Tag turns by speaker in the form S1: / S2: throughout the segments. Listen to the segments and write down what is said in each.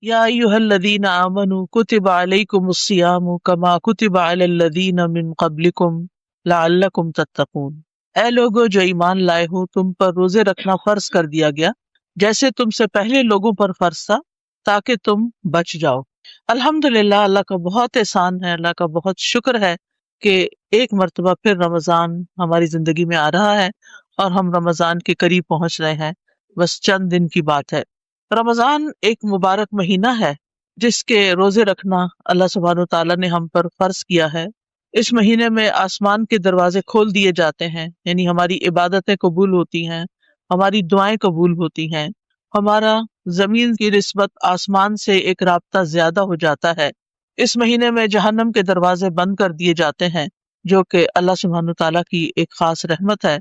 S1: یا ایھا الذین آمنوا کتب علیکم الصیام کما کتب علی الذین من قبلکم لعلکم تتقون۔ اے لوگو جو ایمان لائے ہو، تم پر روزے رکھنا فرض کر دیا گیا جیسے تم سے پہلے لوگوں پر فرض تھا، تاکہ تم بچ جاؤ۔ الحمدللہ، اللہ کا بہت احسان ہے، اللہ کا بہت شکر ہے کہ ایک مرتبہ پھر رمضان ہماری زندگی میں آ رہا ہے اور ہم رمضان کے قریب پہنچ رہے ہیں، بس چند دن کی بات ہے۔ رمضان ایک مبارک مہینہ ہے جس کے روزے رکھنا اللہ سبحانہ وتعالیٰ نے ہم پر فرض کیا ہے۔ اس مہینے میں آسمان کے دروازے کھول دیے جاتے ہیں، یعنی ہماری عبادتیں قبول ہوتی ہیں، ہماری دعائیں قبول ہوتی ہیں، ہمارا زمین کی نسبت آسمان سے ایک رابطہ زیادہ ہو جاتا ہے۔ اس مہینے میں جہنم کے دروازے بند کر دیے جاتے ہیں، جو کہ اللہ سبحانہ وتعالیٰ کی ایک خاص رحمت ہے،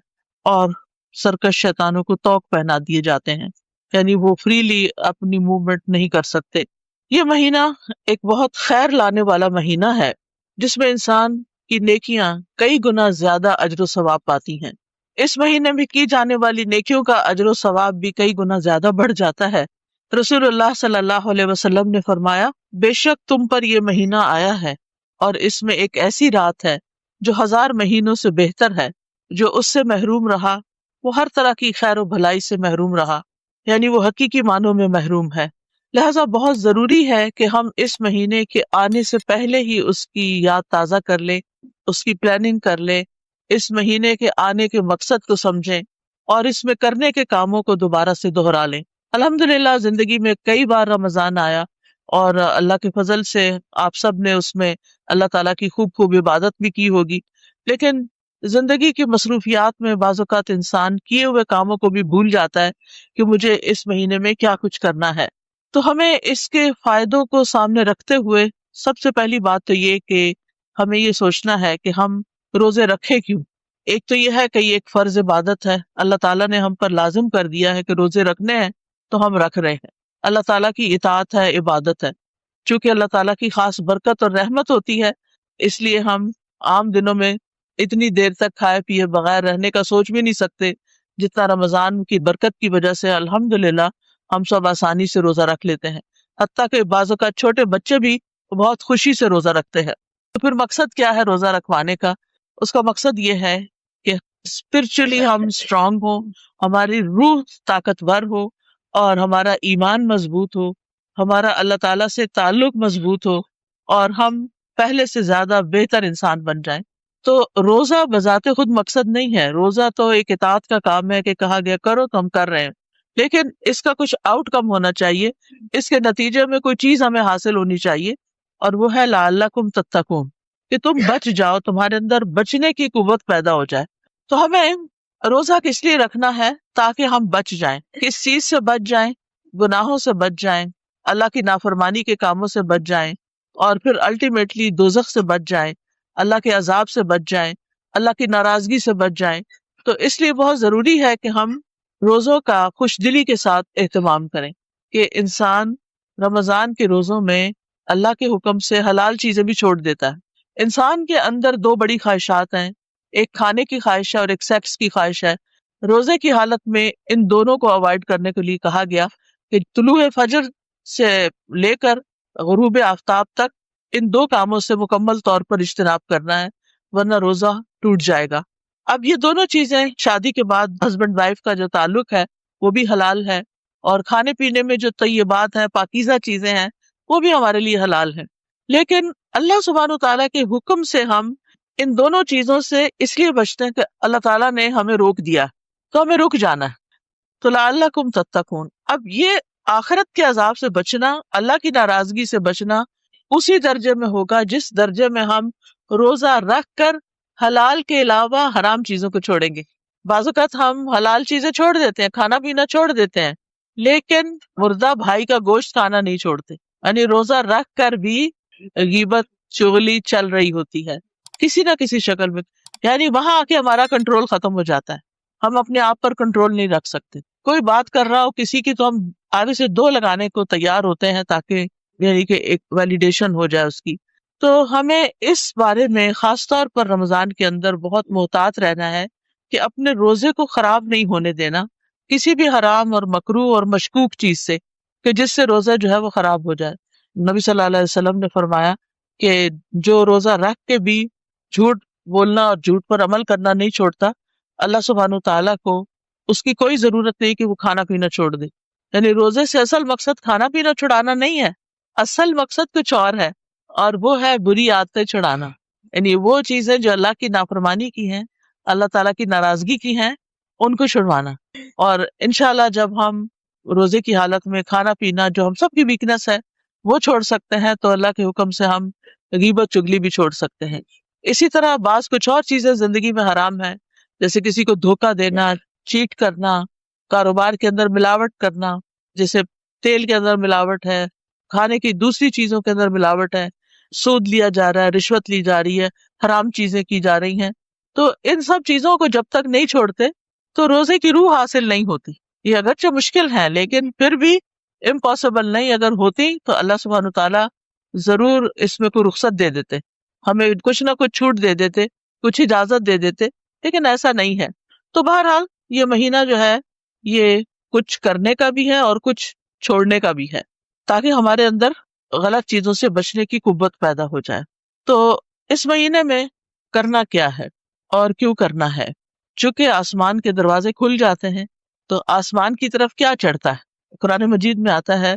S1: اور سرکش شیطانوں کو طوق پہنا دیے جاتے ہیں، یعنی وہ فریلی اپنی موومنٹ نہیں کر سکتے۔ یہ مہینہ ایک بہت خیر لانے والا مہینہ ہے جس میں انسان کی نیکیاں کئی گنا زیادہ اجر و ثواب پاتی ہیں۔ اس مہینے میں کی جانے والی نیکیوں کا اجر و ثواب بھی کئی گنا زیادہ بڑھ جاتا ہے۔ رسول اللہ صلی اللہ علیہ وسلم نے فرمایا، بے شک تم پر یہ مہینہ آیا ہے اور اس میں ایک ایسی رات ہے جو 1000 مہینوں سے بہتر ہے۔ جو اس سے محروم رہا وہ ہر طرح کی خیر و بھلائی سے محروم رہا، یعنی وہ حقیقی معنوں میں محروم ہے۔ لہٰذا بہت ضروری ہے کہ ہم اس مہینے کے آنے سے پہلے ہی اس کی یاد تازہ کر لیں، اس کی پلاننگ کر لیں، اس مہینے کے آنے کے مقصد کو سمجھیں اور اس میں کرنے کے کاموں کو دوبارہ سے دہرا لیں۔ الحمدللہ زندگی میں کئی بار رمضان آیا اور اللہ کے فضل سے آپ سب نے اس میں اللہ تعالیٰ کی خوب خوب عبادت بھی کی ہوگی، لیکن زندگی کی مصروفیات میں بعض اوقات انسان کیے ہوئے کاموں کو بھی بھول جاتا ہے کہ مجھے اس مہینے میں کیا کچھ کرنا ہے۔ تو ہمیں اس کے فائدوں کو سامنے رکھتے ہوئے سب سے پہلی بات تو یہ کہ ہمیں یہ سوچنا ہے کہ ہم روزے رکھے کیوں۔ ایک تو یہ ہے کہ یہ ایک فرض عبادت ہے، اللہ تعالیٰ نے ہم پر لازم کر دیا ہے کہ روزے رکھنے ہیں تو ہم رکھ رہے ہیں۔ اللہ تعالیٰ کی اطاعت ہے، عبادت ہے۔ چونکہ اللہ تعالیٰ کی خاص برکت اور رحمت ہوتی ہے، اس لیے ہم عام دنوں میں اتنی دیر تک کھائے پیے بغیر رہنے کا سوچ بھی نہیں سکتے جتنا رمضان کی برکت کی وجہ سے الحمدللہ ہم سب آسانی سے روزہ رکھ لیتے ہیں۔ حتیٰ کہ بعض اوقات چھوٹے بچے بھی بہت خوشی سے روزہ رکھتے ہیں۔ تو پھر مقصد کیا ہے روزہ رکھوانے کا؟ اس کا مقصد یہ ہے کہ اسپرچولی ہم اسٹرانگ ہو، ہماری روح طاقتور ہو اور ہمارا ایمان مضبوط ہو، ہمارا اللہ تعالیٰ سے تعلق مضبوط ہو اور ہم پہلے سے زیادہ بہتر انسان بن جائیں۔ تو روزہ بذات خود مقصد نہیں ہے، روزہ تو ایک اطاعت کا کام ہے کہ کہا گیا کرو تو ہم کر رہے ہیں، لیکن اس کا کچھ آؤٹ کم ہونا چاہیے، اس کے نتیجے میں کوئی چیز ہمیں حاصل ہونی چاہیے، اور وہ ہے لعلکم تتقون، کہ تم بچ جاؤ، تمہارے اندر بچنے کی قوت پیدا ہو جائے۔ تو ہمیں روزہ کس لیے رکھنا ہے؟ تاکہ ہم بچ جائیں۔ کس چیز سے بچ جائیں؟ گناہوں سے بچ جائیں، اللہ کی نافرمانی کے کاموں سے بچ جائیں، اور پھر الٹیمیٹلی دوزخ سے بچ جائیں، اللہ کے عذاب سے بچ جائیں، اللہ کی ناراضگی سے بچ جائیں۔ تو اس لیے بہت ضروری ہے کہ ہم روزوں کا خوش دلی کے ساتھ اہتمام کریں، کہ انسان رمضان کے روزوں میں اللہ کے حکم سے حلال چیزیں بھی چھوڑ دیتا ہے۔ انسان کے اندر 2 بڑی خواہشات ہیں، ایک کھانے کی خواہش ہے اور ایک سیکس کی خواہش ہے۔ روزے کی حالت میں ان دونوں کو اوائڈ کرنے کے لیے کہا گیا کہ طلوع فجر سے لے کر غروب آفتاب تک ان 2 کاموں سے مکمل طور پر اجتناب کرنا ہے، ورنہ روزہ ٹوٹ جائے گا۔ اب یہ دونوں چیزیں شادی کے بعد ہسبینڈ وائف کا جو تعلق ہے وہ بھی حلال ہے، اور کھانے پینے میں جو طیبات ہیں، پاکیزہ چیزیں ہیں، وہ بھی ہمارے لیے حلال ہیں۔ لیکن اللہ سبحانہ تعالیٰ کے حکم سے ہم ان دونوں چیزوں سے اس لیے بچتے ہیں کہ اللہ تعالیٰ نے ہمیں روک دیا، تو ہمیں رک جانا ہے۔ تو لعلکم تتقون، اب یہ آخرت کے عذاب سے بچنا، اللہ کی ناراضگی سے بچنا اسی درجے میں ہوگا جس درجے میں ہم روزہ رکھ کر حلال کے علاوہ حرام چیزوں کو چھوڑیں گے۔ بعض اوقات ہم حلال چیزیں چھوڑ دیتے ہیں، کھانا پینا چھوڑ دیتے ہیں، لیکن مردہ بھائی کا گوشت کھانا نہیں چھوڑتے، یعنی روزہ رکھ کر بھی غیبت چغلی چل رہی ہوتی ہے کسی نہ کسی شکل میں، یعنی وہاں آ کے ہمارا کنٹرول ختم ہو جاتا ہے، ہم اپنے آپ پر کنٹرول نہیں رکھ سکتے۔ کوئی بات کر رہا ہو کسی کی تو ہم آگے سے 2 لگانے کو تیار ہوتے ہیں تاکہ یعنی کہ ایک ویلیڈیشن ہو جائے اس کی۔ تو ہمیں اس بارے میں خاص طور پر رمضان کے اندر بہت محتاط رہنا ہے کہ اپنے روزے کو خراب نہیں ہونے دینا کسی بھی حرام اور مکروہ اور مشکوک چیز سے۔ کہ جس سے روزہ جو ہے وہ خراب ہو جائے. نبی صلی اللہ علیہ وسلم نے فرمایا کہ جو روزہ رکھ کے بھی جھوٹ بولنا اور جھوٹ پر عمل کرنا نہیں چھوڑتا، اللہ سبحانہ تعالیٰ کو اس کی کوئی ضرورت نہیں کہ وہ کھانا پینا چھوڑ دے. یعنی روزے سے اصل مقصد کھانا پینا چھڑانا نہیں ہے، اصل مقصد کچھ اور ہے، اور وہ ہے بری عادتیں چھڑانا. یعنی وہ چیزیں جو اللہ کی نافرمانی کی ہیں، اللہ تعالیٰ کی ناراضگی کی ہیں، ان کو چھڑوانا. اور انشاءاللہ جب ہم روزے کی حالت میں کھانا پینا جو ہم سب کی ویکنس ہے وہ چھوڑ سکتے ہیں، تو اللہ کے حکم سے ہم غیبت چگلی بھی چھوڑ سکتے ہیں. اسی طرح بعض کچھ اور چیزیں زندگی میں حرام ہیں، جیسے کسی کو دھوکہ دینا، چیٹ کرنا، کاروبار کے اندر ملاوٹ کرنا، جیسے تیل کے اندر ملاوٹ ہے، کھانے کی دوسری چیزوں کے اندر ملاوٹ ہے، سود لیا جا رہا ہے، رشوت لی جا رہی ہے، حرام چیزیں کی جا رہی ہیں. تو ان سب چیزوں کو جب تک نہیں چھوڑتے تو روزے کی روح حاصل نہیں ہوتی. یہ اگرچہ مشکل ہے لیکن پھر بھی امپاسبل نہیں. اگر ہوتی تو اللہ سبحانہ تعالیٰ ضرور اس میں کوئی رخصت دے دیتے، ہمیں کچھ نہ کچھ چھوٹ دے دیتے، کچھ اجازت دے دیتے، لیکن ایسا نہیں ہے. تو بہرحال یہ مہینہ جو ہے یہ کچھ کرنے کا بھی ہے اور کچھ چھوڑنے کا بھی ہے، تاکہ ہمارے اندر غلط چیزوں سے بچنے کی قوت پیدا ہو جائے. تو اس مہینے میں کرنا کیا ہے اور کیوں کرنا ہے؟ چونکہ آسمان کے دروازے کھل جاتے ہیں تو آسمان کی طرف کیا چڑھتا ہے؟ قرآن مجید میں آتا ہے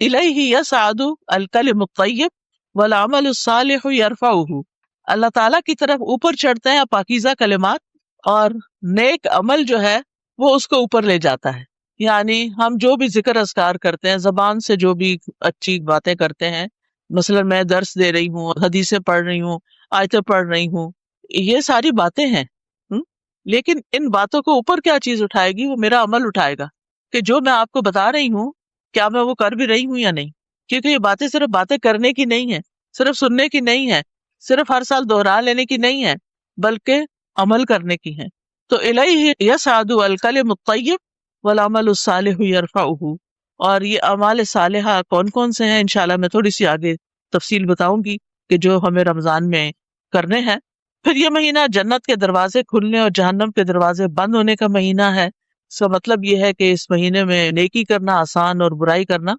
S1: الیہ یصعد الکلم الطیب والعمل الصالح یرفعہ. اللہ تعالیٰ کی طرف اوپر چڑھتے ہیں پاکیزہ کلمات، اور نیک عمل جو ہے وہ اس کو اوپر لے جاتا ہے. یعنی ہم جو بھی ذکر اذکار کرتے ہیں، زبان سے جو بھی اچھی باتیں کرتے ہیں، مثلا میں درس دے رہی ہوں، حدیثیں پڑھ رہی ہوں، آیتیں پڑھ رہی ہوں، یہ ساری باتیں ہیں. لیکن ان باتوں کو اوپر کیا چیز اٹھائے گی؟ وہ میرا عمل اٹھائے گا کہ جو میں آپ کو بتا رہی ہوں کیا میں وہ کر بھی رہی ہوں یا نہیں. کیونکہ یہ باتیں صرف باتیں کرنے کی نہیں ہے، صرف سننے کی نہیں ہے، صرف ہر سال دوہرا لینے کی نہیں ہے، بلکہ عمل کرنے کی ہے. تو الیہ یصعد الکلم الطیب والعمل الصالح یرفعہ. اور یہ اعمال صالحہ کون کون سے ہیں انشاءاللہ میں تھوڑی سی آگے تفصیل بتاؤں گی کہ جو ہمیں رمضان میں کرنے ہیں. پھر یہ مہینہ جنت کے دروازے کھلنے اور جہنم کے دروازے بند ہونے کا مہینہ ہے. اس کا مطلب یہ ہے کہ اس مہینے میں نیکی کرنا آسان اور برائی کرنا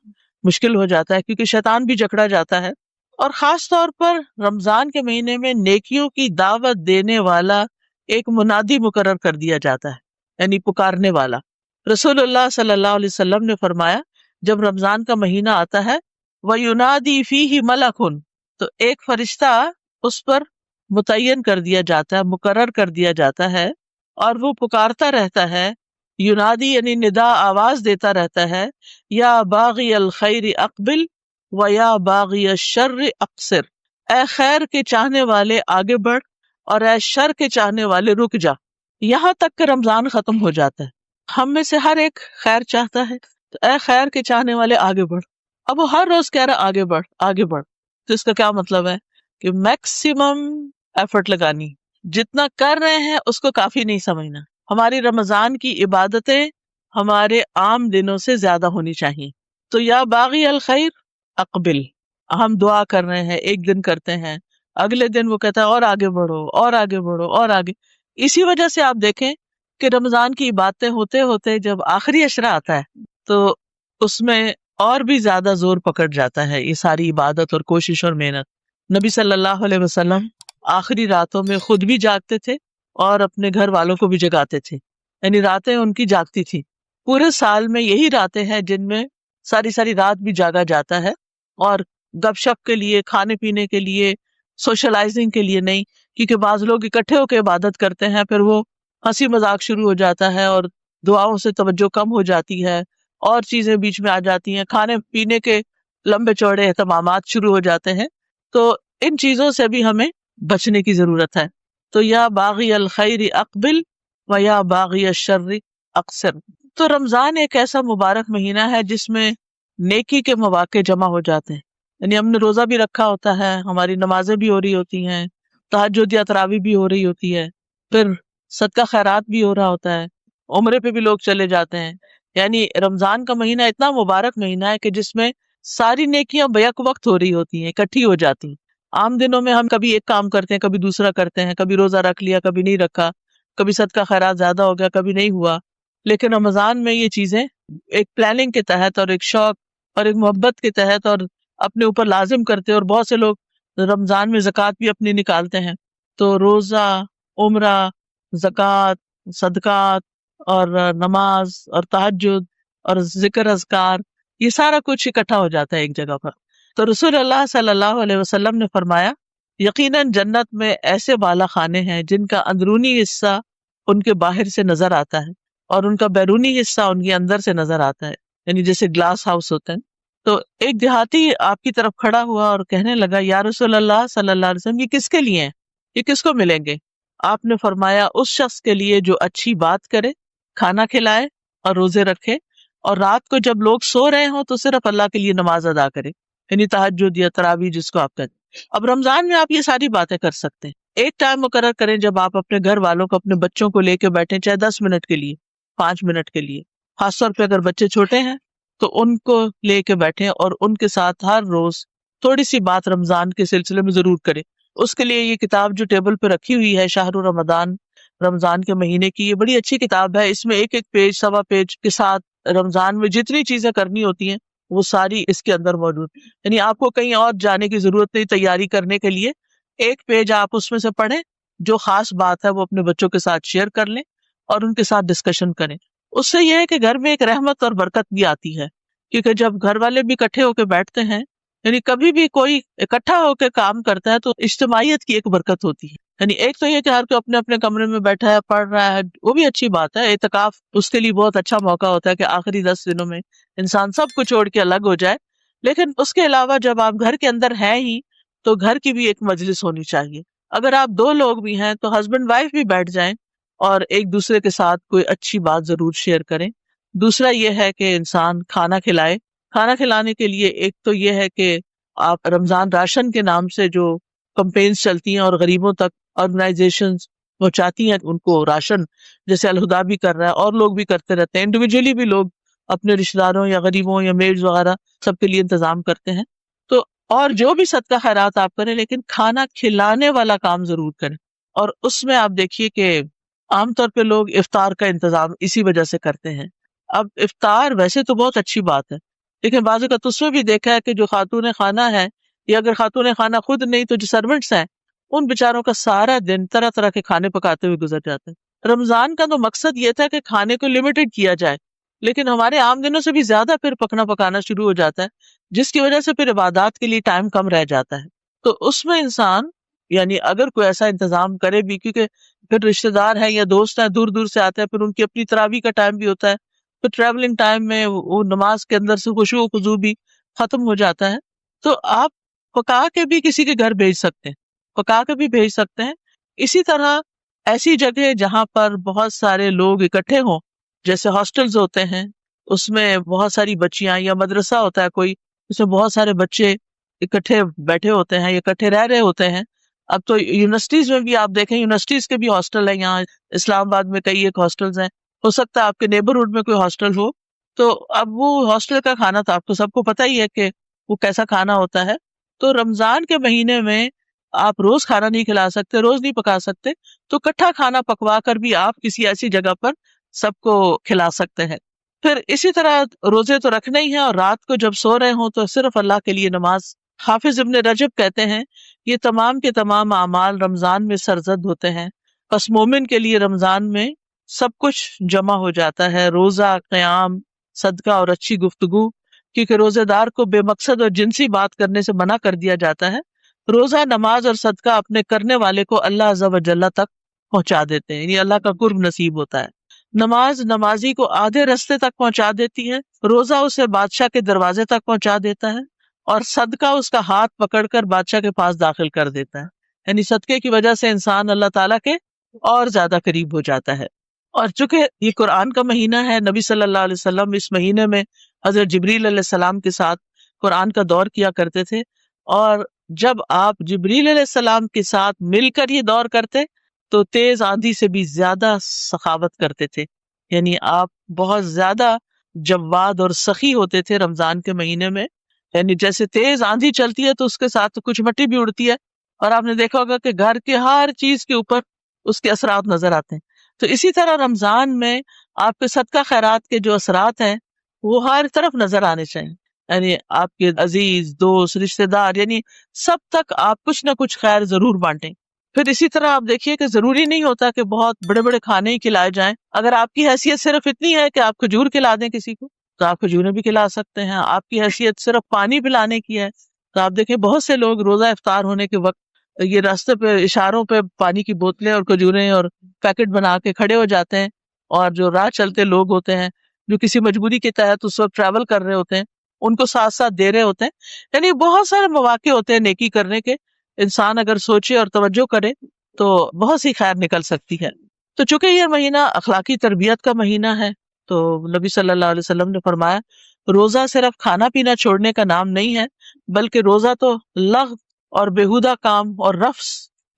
S1: مشکل ہو جاتا ہے، کیونکہ شیطان بھی جکڑا جاتا ہے. اور خاص طور پر رمضان کے مہینے میں نیکیوں کی دعوت دینے والا ایک منادی مقرر کر دیا جاتا ہے، یعنی پکارنے والا. رسول اللہ صلی اللہ علیہ وسلم نے فرمایا جب رمضان کا مہینہ آتا ہے وَيُنَادِي فِيهِ مَلَكٌ، تو ایک فرشتہ اس پر متعین کر دیا جاتا ہے، مقرر کر دیا جاتا ہے، اور وہ پکارتا رہتا ہے. ینادی یعنی ندا، آواز دیتا رہتا ہے، یا باغی الخیر اقبل و یا باغی الشر اقصر. اے خیر کے چاہنے والے آگے بڑھ، اور اے شر کے چاہنے والے رک جا. یہاں تک کہ رمضان ختم ہو جاتا ہے. ہم میں سے ہر ایک خیر چاہتا ہے، تو اے خیر کے چاہنے والے آگے بڑھ. اب وہ ہر روز کہہ رہا آگے بڑھ آگے بڑھ. تو اس کا کیا مطلب ہے کہ میکسیمم ایفرٹ لگانی، جتنا کر رہے ہیں اس کو کافی نہیں سمجھنا. ہماری رمضان کی عبادتیں ہمارے عام دنوں سے زیادہ ہونی چاہیے. تو یا باغی الخیر اقبل، ہم دعا کر رہے ہیں، ایک دن کرتے ہیں، اگلے دن وہ کہتا ہے اور آگے بڑھو اور آگے بڑھو اور آگے. اسی وجہ سے آپ دیکھیں کہ رمضان کی عبادتیں ہوتے ہوتے جب آخری عشرہ آتا ہے تو اس میں اور بھی زیادہ زور پکڑ جاتا ہے یہ ساری عبادت اور کوشش اور محنت. نبی صلی اللہ علیہ وسلم آخری راتوں میں خود بھی جاگتے تھے اور اپنے گھر والوں کو بھی جگاتے تھے، یعنی راتیں ان کی جاگتی تھی. پورے سال میں یہی راتیں ہیں جن میں ساری ساری رات بھی جاگا جاتا ہے، اور گپ شپ کے لیے، کھانے پینے کے لیے، سوشلائزنگ کے لیے نہیں. کیونکہ بعض لوگ اکٹھے ہو کے عبادت کرتے ہیں، پھر وہ ہنسی مذاق شروع ہو جاتا ہے اور دعاؤں سے توجہ کم ہو جاتی ہے، اور چیزیں بیچ میں آ جاتی ہیں، کھانے پینے کے لمبے چوڑے اہتمامات شروع ہو جاتے ہیں. تو ان چیزوں سے بھی ہمیں بچنے کی ضرورت ہے. تو یا باغی الخیر اقبل و یا باغی الشر اقصر. تو رمضان ایک ایسا مبارک مہینہ ہے جس میں نیکی کے مواقع جمع ہو جاتے ہیں. یعنی ہم نے روزہ بھی رکھا ہوتا ہے، ہماری نمازیں بھی ہو رہی ہوتی ہیں، تہجد یا تراویح بھی ہو رہی ہوتی ہے، پھر صدقہ خیرات بھی ہو رہا ہوتا ہے، عمرے پہ بھی لوگ چلے جاتے ہیں. یعنی رمضان کا مہینہ اتنا مبارک مہینہ ہے کہ جس میں ساری نیکیاں بیک وقت ہو رہی ہوتی ہیں، اکٹھی ہو جاتی ہیں. عام دنوں میں ہم کبھی ایک کام کرتے ہیں، کبھی دوسرا کرتے ہیں، کبھی روزہ رکھ لیا، کبھی نہیں رکھا، کبھی صدقہ خیرات زیادہ ہو گیا، کبھی نہیں ہوا. لیکن رمضان میں یہ چیزیں ایک پلاننگ کے تحت اور ایک شوق اور ایک محبت کے تحت اور اپنے اوپر لازم کرتے ہیں. اور بہت سے لوگ رمضان میں زکوٰۃ بھی اپنی نکالتے ہیں. تو روزہ، عمرہ، زکوٰۃ، صدقات اور نماز اور تہجد اور ذکر اذکار، یہ سارا کچھ اکٹھا ہو جاتا ہے ایک جگہ پر. تو رسول اللہ صلی اللہ علیہ وسلم نے فرمایا یقیناً جنت میں ایسے بالا خانے ہیں جن کا اندرونی حصہ ان کے باہر سے نظر آتا ہے اور ان کا بیرونی حصہ ان کے اندر سے نظر آتا ہے، یعنی جیسے گلاس ہاؤس ہوتا ہے. تو ایک دیہاتی آپ کی طرف کھڑا ہوا اور کہنے لگا یا رسول اللہ صلی اللہ علیہ وسلم، یہ کس کے لیے ہیں، یہ کس کو ملیں گے؟ آپ نے فرمایا اس شخص کے لیے جو اچھی بات کرے، کھانا کھلائے اور روزے رکھے، اور رات کو جب لوگ سو رہے ہوں تو صرف اللہ کے لیے نماز ادا کرے، یعنی تہجد یا تراویح جس کو آپ کہتے ہیں. اب رمضان میں آپ یہ ساری باتیں کر سکتے ہیں. ایک ٹائم مقرر کریں جب آپ اپنے گھر والوں کو، اپنے بچوں کو لے کے بیٹھیں، چاہے 10 منٹ کے لیے، 5 منٹ کے لیے. خاص طور پہ اگر بچے چھوٹے ہیں تو ان کو لے کے بیٹھیں اور ان کے ساتھ ہر روز تھوڑی سی بات رمضان کے سلسلے میں ضرور کریں. اس کے لیے یہ کتاب جو ٹیبل پہ رکھی ہوئی ہے، شہر رمضان، رمضان کے مہینے کی، یہ بڑی اچھی کتاب ہے. اس میں ایک ایک پیج، سوا پیج کے ساتھ رمضان میں جتنی چیزیں کرنی ہوتی ہیں وہ ساری اس کے اندر موجود. یعنی آپ کو کہیں اور جانے کی ضرورت نہیں تیاری کرنے کے لیے. ایک پیج آپ اس میں سے پڑھیں، جو خاص بات ہے وہ اپنے بچوں کے ساتھ شیئر کر لیں اور ان کے ساتھ ڈسکشن کریں. اس سے یہ ہے کہ گھر میں ایک رحمت اور برکت بھی آتی ہے، کیونکہ جب گھر والے بھی اکٹھے ہو کے بیٹھتے ہیں، یعنی کبھی بھی کوئی اکٹھا ہو کے کام کرتا ہے تو اجتماعیت کی ایک برکت ہوتی ہے. یعنی ایک تو یہ کہ ہر کوئی اپنے اپنے کمرے میں بیٹھا ہے، پڑھ رہا ہے، وہ بھی اچھی بات ہے. اعتکاف اس کے لیے بہت اچھا موقع ہوتا ہے کہ آخری 10 دنوں میں انسان سب کو چھوڑ کے الگ ہو جائے. لیکن اس کے علاوہ جب آپ گھر کے اندر ہیں ہی تو گھر کی بھی ایک مجلس ہونی چاہیے. اگر آپ 2 لوگ بھی ہیں تو ہسبینڈ وائف بھی بیٹھ جائیں اور ایک دوسرے کے ساتھ کوئی اچھی بات ضرور شیئر کریں. دوسرا یہ ہے کہ انسان کھانا کھلائے. کھانا کھلانے کے لیے ایک تو یہ ہے کہ آپ رمضان راشن کے نام سے جو کمپینز چلتی ہیں اور غریبوں تک آرگنائزیشنز پہنچاتی ہیں ان کو راشن، جیسے الہدا بھی کر رہا ہے اور لوگ بھی کرتے رہتے ہیں، انڈیویجولی بھی لوگ اپنے رشتہ داروں یا غریبوں یا میڈز وغیرہ سب کے لیے انتظام کرتے ہیں. تو اور جو بھی صدقہ خیرات آپ کریں، لیکن کھانا کھلانے والا کام ضرور کریں. اور اس میں آپ دیکھیے کہ عام طور پہ لوگ افطار کا انتظام اسی وجہ سے کرتے ہیں. اب افطار ویسے تو بہت اچھی بات ہے، لیکن بعض اوقات اس میں بھی دیکھا ہے کہ جو خاتون خانہ ہے، یا اگر خاتون خانہ خود نہیں تو جو سروینٹس ہیں، ان بیچاروں کا سارا دن طرح طرح کے کھانے پکاتے ہوئے گزر جاتے ہیں. رمضان کا تو مقصد یہ تھا کہ کھانے کو لمیٹڈ کیا جائے، لیکن ہمارے عام دنوں سے بھی زیادہ پھر پکنا پکانا شروع ہو جاتا ہے، جس کی وجہ سے پھر عبادات کے لیے ٹائم کم رہ جاتا ہے. تو اس میں انسان، یعنی اگر کوئی ایسا انتظام کرے بھی، کیونکہ پھر رشتے دار ہیں یا دوست ہیں دور دور سے آتے ہیں، پھر ان کی اپنی تراویح کا ٹائم بھی ہوتا ہے، پھر ٹریولنگ ٹائم میں وہ نماز کے اندر سے خشوع و خضوع بھی ختم ہو جاتا ہے. تو آپ پکا کے بھی کسی کے گھر بھیج سکتے ہیں، پکا کے بھی بھیج سکتے ہیں. اسی طرح ایسی جگہ جہاں پر بہت سارے لوگ اکٹھے ہوں، جیسے ہاسٹلز ہوتے ہیں، اس میں بہت ساری بچیاں، یا مدرسہ ہوتا ہے کوئی، اس میں بہت سارے بچے اکٹھے بیٹھے ہوتے ہیں، اکٹھے رہ رہے ہوتے ہیں. اب تو یونیورسٹیز میں بھی آپ دیکھیں، یونیورسٹیز کے بھی ہاسٹل ہیں. یہاں اسلام آباد میں کئی ایک ہاسٹلز ہیں، ہو سکتا ہے آپ کے نیبرہڈ میں کوئی ہاسٹل ہو. تو اب وہ ہاسٹل کا کھانا تو آپ کو سب کو پتہ ہی ہے کہ وہ کیسا کھانا ہوتا ہے. تو رمضان کے مہینے میں آپ روز کھانا نہیں کھلا سکتے، روز نہیں پکا سکتے، تو کٹھا کھانا پکوا کر بھی آپ کسی ایسی جگہ پر سب کو کھلا سکتے ہیں. پھر اسی طرح روزے تو رکھنے ہی ہیں، اور رات کو جب سو رہے ہوں تو صرف اللہ کے لیے نماز. حافظ ابن رجب کہتے ہیں یہ تمام کے تمام اعمال رمضان میں سرزد ہوتے ہیں، پس مومن کے لیے رمضان میں سب کچھ جمع ہو جاتا ہے، روزہ، قیام، صدقہ اور اچھی گفتگو. کیونکہ روزے دار کو بے مقصد اور جنسی بات کرنے سے منع کر دیا جاتا ہے. روزہ، نماز اور صدقہ اپنے کرنے والے کو اللہ عز و جل تک پہنچا دیتے ہیں، یعنی اللہ کا قرب نصیب ہوتا ہے. نماز نمازی کو آدھے رستے تک پہنچا دیتی ہے، روزہ اسے بادشاہ کے دروازے تک پہنچا دیتا ہے، اور صدقہ اس کا ہاتھ پکڑ کر بادشاہ کے پاس داخل کر دیتا ہے. یعنی صدقے کی وجہ سے انسان اللہ تعالیٰ کے اور زیادہ قریب ہو جاتا ہے. اور چونکہ یہ قرآن کا مہینہ ہے، نبی صلی اللہ علیہ وسلم اس مہینے میں حضرت جبریل علیہ السلام کے ساتھ قرآن کا دور کیا کرتے تھے. اور جب آپ جبریل علیہ السلام کے ساتھ مل کر یہ دور کرتے تو تیز آندھی سے بھی زیادہ سخاوت کرتے تھے. یعنی آپ بہت زیادہ جواد اور سخی ہوتے تھے رمضان کے مہینے میں. یعنی جیسے تیز آندھی چلتی ہے تو اس کے ساتھ کچھ مٹی بھی اڑتی ہے، اور آپ نے دیکھا ہوگا کہ گھر کے ہر چیز کے اوپر اس کے اثرات نظر آتے ہیں. تو اسی طرح رمضان میں آپ کے صدقہ خیرات کے جو اثرات ہیں وہ ہر طرف نظر آنے چاہیے. یعنی آپ کے عزیز دوست رشتے دار یعنی سب تک آپ کچھ نہ کچھ خیر ضرور بانٹیں. پھر اسی طرح آپ دیکھیے کہ ضروری نہیں ہوتا کہ بہت بڑے بڑے کھانے ہی کھلائے جائیں. اگر آپ کی حیثیت صرف اتنی ہے کہ آپ کھجور کھلا دیں کسی کو تو آپ کھجوریں بھی کھلا سکتے ہیں. آپ کی حیثیت صرف پانی پلانے کی ہے تو آپ دیکھیں بہت سے لوگ روزہ افطار ہونے کے وقت یہ راستے پہ اشاروں پہ پانی کی بوتلیں اور کھجوریں اور پیکٹ بنا کے کھڑے ہو جاتے ہیں, اور جو راہ چلتے لوگ ہوتے ہیں جو کسی مجبوری کے تحت اس وقت ٹریول کر رہے ہوتے ہیں ان کو ساتھ ساتھ دے رہے ہوتے ہیں. یعنی بہت سارے مواقع ہوتے ہیں نیکی کرنے کے. انسان اگر سوچے اور توجہ کرے تو بہت سی خیر نکل سکتی ہے. تو چونکہ یہ مہینہ اخلاقی تربیت کا مہینہ ہے تو نبی صلی اللہ علیہ وسلم نے فرمایا روزہ صرف کھانا پینا چھوڑنے کا نام نہیں ہے بلکہ روزہ تو لغو اور بیہودہ کام اور رفث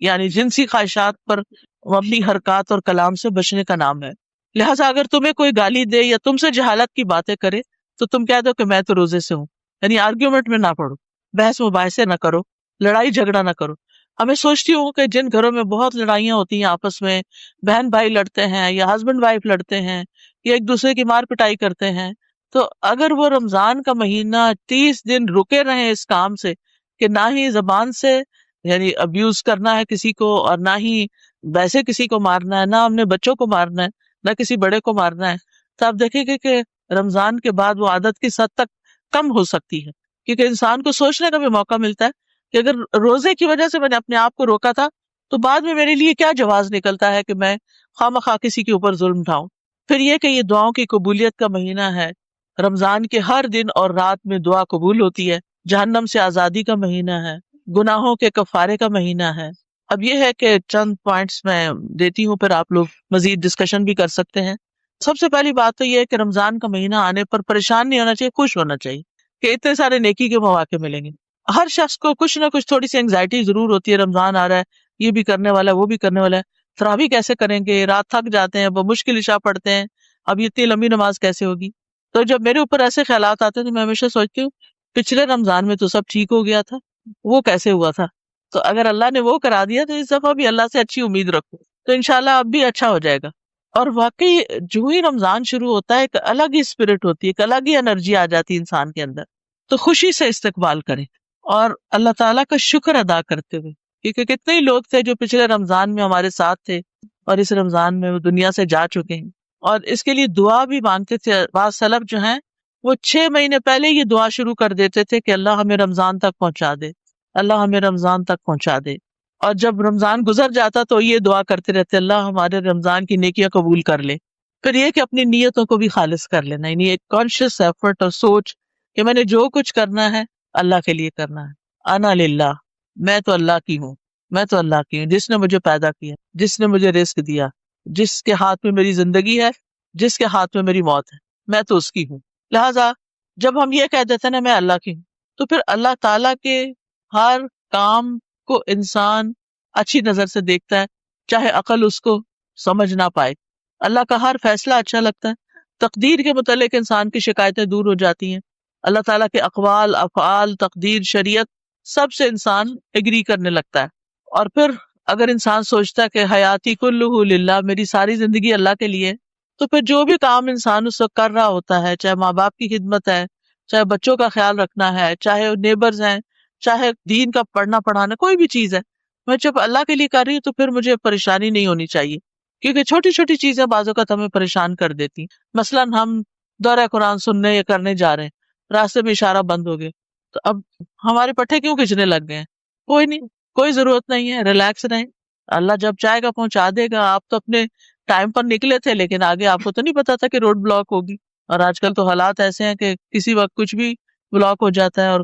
S1: یعنی جنسی خواہشات پر مبنی حرکات اور کلام سے بچنے کا نام ہے. لہٰذا اگر تمہیں کوئی گالی دے یا تم سے جہالت کی باتیں کرے تو تم کہہ دو کہ میں تو روزے سے ہوں. یعنی آرگیومنٹ میں نہ پڑو, بحث مباحثے نہ کرو, لڑائی جھگڑا نہ کرو. ہمیں سوچتی ہوں کہ جن گھروں میں بہت لڑائیاں ہوتی ہیں آپس میں, بہن بھائی لڑتے ہیں یا ہسبینڈ وائف لڑتے ہیں یا ایک دوسرے کی مار پٹائی کرتے ہیں, تو اگر وہ رمضان کا مہینہ 30 دن رکے رہے اس کام سے کہ نہ ہی زبان سے یعنی ابیوز کرنا ہے کسی کو اور نہ ہی ویسے کسی کو مارنا ہے, نہ ہم نے بچوں کو مارنا ہے نہ کسی بڑے کو مارنا ہے, تو آپ دیکھیں گے کہ رمضان کے بعد وہ عادت کی حد تک کم ہو سکتی ہے. کیونکہ انسان کو سوچنے کا بھی موقع ملتا ہے کہ اگر روزے کی وجہ سے میں نے اپنے آپ کو روکا تھا تو بعد میں میرے لیے کیا جواز نکلتا ہے کہ میں خواہ کسی کے اوپر ظلم اٹھاؤں. پھر یہ کہ یہ دعاؤں کی قبولیت کا مہینہ ہے. رمضان کے ہر دن اور رات میں دعا قبول ہوتی ہے. جہنم سے آزادی کا مہینہ ہے. گناہوں کے کفارے کا مہینہ ہے. اب یہ ہے کہ چند پوائنٹس میں دیتی ہوں, پھر آپ لوگ مزید ڈسکشن بھی کر سکتے ہیں. سب سے پہلی بات تو یہ ہے کہ رمضان کا مہینہ آنے پر پریشان نہیں ہونا چاہیے, خوش ہونا چاہیے کہ اتنے سارے نیکی کے مواقع ملیں گے. ہر شخص کو کچھ نہ کچھ تھوڑی سی اینگزائٹی ضرور ہوتی ہے, رمضان آ رہا ہے, یہ بھی کرنے والا ہے, وہ بھی کرنے والا ہے, تراویح کیسے کریں گے, رات تھک جاتے ہیں, بمشکل عشاء پڑھتے ہیں, اب یہ اتنی لمبی نماز کیسے ہوگی. تو جب میرے اوپر ایسے خیالات آتے ہیں تو میں ہمیشہ سوچتی ہوں پچھلے رمضان میں تو سب ٹھیک ہو گیا تھا, وہ کیسے ہوا تھا. تو اگر اللہ نے وہ کرا دیا تو اس دفعہ بھی اللہ سے اچھی امید رکھو تو انشاءاللہ اب بھی اچھا ہو جائے گا. اور واقعی جو ہی رمضان شروع ہوتا ہے ایک الگ ہی اسپرٹ ہوتی ہے, ایک الگ ہی انرجی آ جاتی ہے انسان کے اندر. تو خوشی سے استقبال کریں اور اللہ تعالیٰ کا شکر ادا کرتے ہوئے, کیونکہ کتنے ہی لوگ تھے جو پچھلے رمضان میں ہمارے ساتھ تھے اور اس رمضان میں وہ دنیا سے جا چکے ہیں, اور اس کے لیے دعا بھی مانگتے تھے. بعض سلف جو ہیں وہ 6 مہینے پہلے یہ دعا شروع کر دیتے تھے کہ اللہ ہمیں رمضان تک پہنچا دے, اللہ ہمیں رمضان تک پہنچا دے. اور جب رمضان گزر جاتا تو یہ دعا کرتے رہتے اللہ ہمارے رمضان کی نیکیاں قبول کر لے. پھر یہ کہ اپنی نیتوں کو بھی خالص کر لینا, یعنی ایک کانشیس ایفرٹ اور سوچ کہ میں نے جو کچھ کرنا ہے اللہ کے لیے کرنا ہے. انا للہ, میں تو اللہ کی ہوں, میں تو اللہ کی ہوں, جس نے مجھے پیدا کیا, جس نے مجھے رزق دیا, جس کے ہاتھ میں میری زندگی ہے, جس کے ہاتھ میں میری موت ہے, میں تو اس کی ہوں. لہٰذا جب ہم یہ کہہ دیتے ہیں نا میں اللہ کی ہوں, تو پھر اللہ تعالیٰ کے ہر کام کو انسان اچھی نظر سے دیکھتا ہے, چاہے عقل اس کو سمجھ نہ پائے. اللہ کا ہر فیصلہ اچھا لگتا ہے. تقدیر کے متعلق انسان کی شکایتیں دور ہو جاتی ہیں. اللہ تعالیٰ کے اقوال, افعال, تقدیر, شریعت سب سے انسان ایگری کرنے لگتا ہے. اور پھر اگر انسان سوچتا ہے کہ حیاتی کلہ للہ, میری ساری زندگی اللہ کے لیے, تو پھر جو بھی کام انسان اس وقت کر رہا ہوتا ہے, چاہے ماں باپ کی خدمت ہے, چاہے بچوں کا خیال رکھنا ہے, چاہے نیبرز ہیں, چاہے دین کا پڑھنا پڑھانا, کوئی بھی چیز ہے, میں جب اللہ کے لیے کر رہی ہوں تو پھر مجھے پریشانی نہیں ہونی چاہیے. کیونکہ چھوٹی چھوٹی چیزیں بعض اوقات ہمیں پریشان کر دیتی. مثلاً ہم دورہ قرآن سننے یا کرنے جا رہے ہیں, راستے میں اشارہ بند ہو گئے, تو اب ہمارے پٹھے کیوں کھچنے لگ گئے ہیں؟ کوئی نہیں, کوئی ضرورت نہیں ہے, ریلیکس رہیں, اللہ جب چاہے گا پہنچا دے گا. آپ تو اپنے ٹائم پر نکلے تھے, لیکن آگے آپ کو تو نہیں پتا تھا کہ روڈ بلاک ہوگی, اور آج کل تو حالات ایسے ہیں کہ کسی وقت کچھ بھی بلاک ہو جاتا ہے اور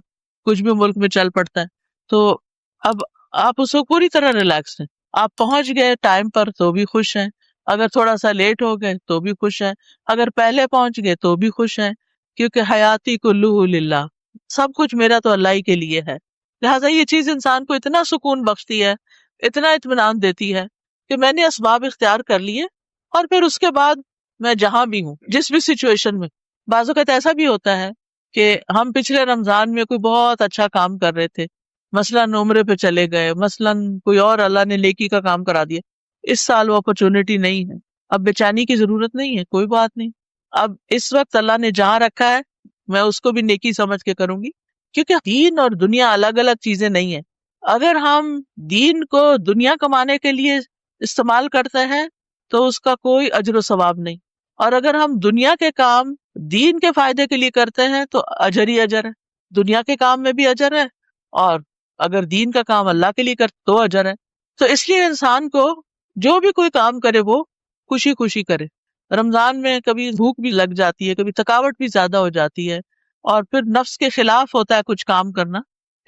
S1: کچھ بھی ملک میں چل پڑتا ہے. تو اب آپ اس کو پوری طرح ریلیکس ہیں. آپ پہنچ گئے ٹائم پر تو بھی خوش ہیں, اگر تھوڑا سا لیٹ ہو گئے تو بھی خوش ہیں, اگر پہلے پہنچ گئے تو بھی خوش ہیں, کیونکہ حیاتی کلہ للہ, سب کچھ میرا تو اللہ ہی کے لیے ہے. لہٰذا یہ چیز انسان کو اتنا سکون بخشتی ہے, اتنا اطمینان دیتی ہے کہ میں نے اسباب اختیار کر لیے, اور پھر اس کے بعد میں جہاں بھی ہوں, جس بھی سچویشن میں. بعض اوقات ایسا بھی ہوتا ہے کہ ہم پچھلے رمضان میں کوئی بہت اچھا کام کر رہے تھے, مثلاً عمرے پہ چلے گئے, مثلاً کوئی اور اللہ نے نیکی کا کام کرا دیا, اس سال وہ اپرچونٹی نہیں ہے, اب بے چینی کی ضرورت نہیں ہے, کوئی بات نہیں. اب اس وقت اللہ نے جہاں رکھا ہے میں اس کو بھی نیکی سمجھ کے کروں گی، کیونکہ دین اور دنیا الگ الگ چیزیں نہیں ہیں. اگر ہم دین کو دنیا کمانے کے لیے استعمال کرتے ہیں تو اس کا کوئی اجر و ثواب نہیں، اور اگر ہم دنیا کے کام دین کے فائدے کے لیے کرتے ہیں تو اجر ہی اجر ہے. دنیا کے کام میں بھی اجر ہے، اور اگر دین کا کام اللہ کے لیے کرتے تو اجر ہے. تو اس لیے انسان کو جو بھی کوئی کام کرے وہ خوشی خوشی کرے. رمضان میں کبھی بھوک بھی لگ جاتی ہے، کبھی تھکاوٹ بھی زیادہ ہو جاتی ہے، اور پھر نفس کے خلاف ہوتا ہے کچھ کام کرنا،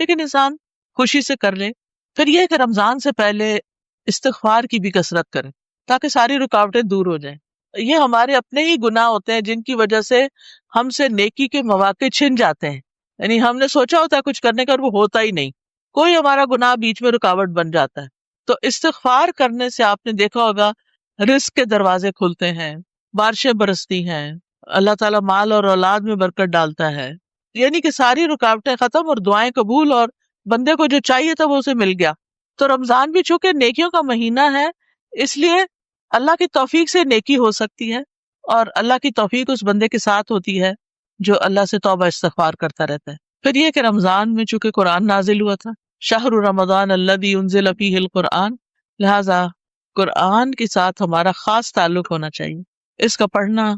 S1: لیکن انسان خوشی سے کر لے. پھر یہ کہ رمضان سے پہلے استغفار کی بھی کثرت کرے تاکہ ساری رکاوٹیں دور ہو جائیں. یہ ہمارے اپنے ہی گناہ ہوتے ہیں جن کی وجہ سے ہم سے نیکی کے مواقع چھن جاتے ہیں. یعنی ہم نے سوچا ہوتا ہے کچھ کرنے کا اور وہ ہوتا ہی نہیں، کوئی ہمارا گناہ بیچ میں رکاوٹ بن جاتا ہے. تو استغفار کرنے سے آپ نے دیکھا ہوگا رزق کے دروازے کھلتے ہیں، بارشیں برستی ہیں، اللہ تعالیٰ مال اور اولاد میں برکت ڈالتا ہے. یعنی کہ ساری رکاوٹیں ختم اور دعائیں قبول، اور بندے کو جو چاہیے تھا وہ اسے مل گیا. تو رمضان بھی چونکہ نیکیوں کا مہینہ ہے، اس لیے اللہ کی توفیق سے نیکی ہو سکتی ہے، اور اللہ کی توفیق اس بندے کے ساتھ ہوتی ہے جو اللہ سے توبہ استغفار کرتا رہتا ہے. پھر یہ کہ رمضان میں چونکہ قرآن نازل ہوا تھا، شہر رمضان الذی انزل فیہ القرآن، لہذا قرآن کے ساتھ ہمارا خاص تعلق ہونا چاہیے. اس کا پڑھنا،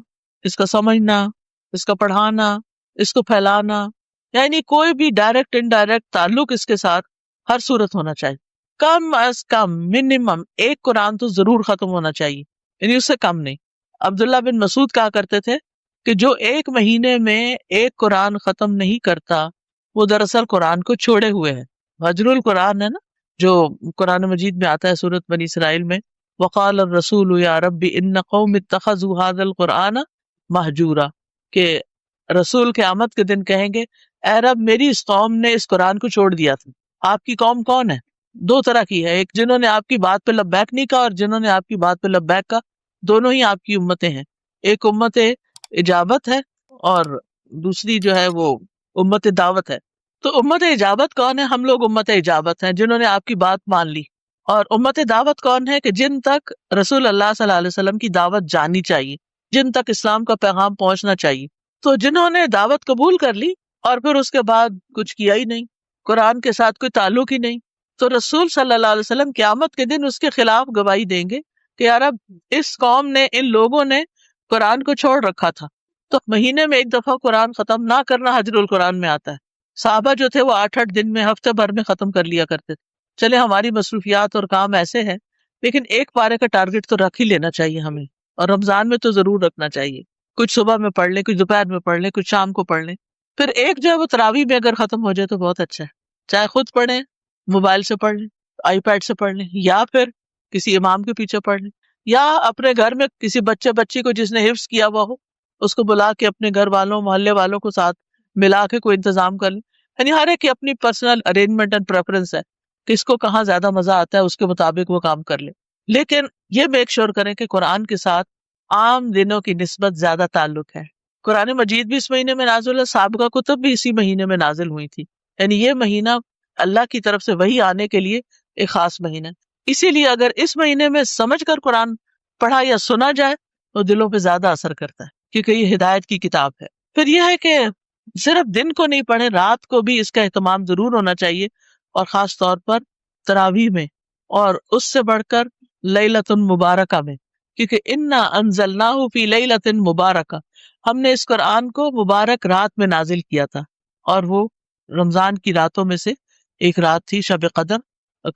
S1: اس کا سمجھنا، اس کا پڑھانا، اس کو پھیلانا، یعنی کوئی بھی ڈائریکٹ انڈائریکٹ تعلق اس کے ساتھ ہر صورت ہونا چاہیے. کم از کم منیمم ایک قرآن تو ضرور ختم ہونا چاہیے، یعنی اس سے کم نہیں. عبداللہ بن مسعود کہا کرتے تھے کہ جو ایک مہینے میں ایک قرآن ختم نہیں کرتا وہ دراصل قرآن کو چھوڑے ہوئے ہے. حجر القرآن ہے نا، جو قرآن مجید میں آتا ہے سورۃ بنی اسرائیل میں، وقال الرسول یا رب ان قوم اتخذوا هذا القرآن مہجورا، کہ رسول قیامت کے دن کہیں گے اے رب میری اس قوم نے اس قرآن کو چھوڑ دیا تھا. آپ کی قوم کون ہے؟ دو طرح کی ہے، ایک جنہوں نے آپ کی بات پہ لبیک نہیں کہا، اور جنہوں نے آپ کی بات پہ لبیک کہا. دونوں ہی آپ کی امتیں ہیں. ایک امت اجابت ہے اور دوسری جو ہے وہ امت دعوت ہے. تو امت اجابت کون ہے؟ ہم لوگ امت اجابت ہیں جنہوں نے آپ کی بات مان لی. اور امت دعوت کون ہے؟ کہ جن تک رسول اللہ صلی اللہ علیہ وسلم کی دعوت جانی چاہیے، جن تک اسلام کا پیغام پہنچنا چاہیے. تو جنہوں نے دعوت قبول کر لی اور پھر اس کے بعد کچھ کیا ہی نہیں، قرآن کے ساتھ کوئی تعلق ہی نہیں، تو رسول صلی اللہ علیہ وسلم قیامت کے دن اس کے خلاف گواہی دیں گے کہ یار اب اس قوم نے، ان لوگوں نے قرآن کو چھوڑ رکھا تھا. تو مہینے میں ایک دفعہ قرآن ختم نہ کرنا حجر القرآن میں آتا ہے. صحابہ جو تھے وہ 8 دن میں، ہفتے بھر میں ختم کر لیا کرتے تھے. چلے ہماری مصروفیات اور کام ایسے ہیں، لیکن ایک پارے کا ٹارگٹ تو رکھ ہی لینا چاہیے ہمیں، اور رمضان میں تو ضرور رکھنا چاہیے. کچھ صبح میں پڑھ لیں، کچھ دوپہر میں پڑھ لیں، کچھ شام کو پڑھ لیں. پھر ایک جو ہے وہ تراویح میں اگر ختم ہو جائے تو بہت اچھا ہے. چاہے خود پڑھیں، موبائل سے پڑھ لیں، آئی پیڈ سے پڑھ لیں، یا پھر کسی امام کے پیچھے پڑھ لیں، یا اپنے گھر میں کسی بچی کو جس نے حفظ کیا ہوا ہو اس کو بلا کے اپنے گھر والوں، محلے والوں کو ساتھ ملا کے کوئی انتظام کر لیں. یعنی ہر ایک کی اپنی پرسنل ارینجمنٹ اینڈ پریفرنس ہے، کس کو کہاں زیادہ مزہ آتا ہے اس کے مطابق وہ کام کر لے. لیکن یہ میک شور کریں کہ قرآن کے ساتھ عام دنوں کی نسبت زیادہ تعلق ہے. قرآن مجید بھی اس مہینے میں نازل ہے، سابقہ کتب بھی اسی مہینے میں نازل ہوئی تھی. یعنی یہ مہینہ اللہ کی طرف سے وحی آنے کے لیے ایک خاص مہینہ ہے. اسی لیے اگر اس مہینے میں سمجھ کر قرآن پڑھا یا سنا جائے تو دلوں پہ زیادہ اثر کرتا ہے، کیونکہ یہ ہدایت کی کتاب ہے. پھر یہ ہے کہ صرف دن کو نہیں پڑھے، رات کو بھی اس کا اہتمام ضرور ہونا چاہیے، اور خاص طور پر تراویح میں، اور اس سے بڑھ کر لیلۃ مبارکہ میں، کیونکہ انا انزلناہ فی لیلۃ مبارکہ، ہم نے اس قرآن کو مبارک رات میں نازل کیا تھا، اور وہ رمضان کی راتوں میں سے ایک رات تھی شب قدر.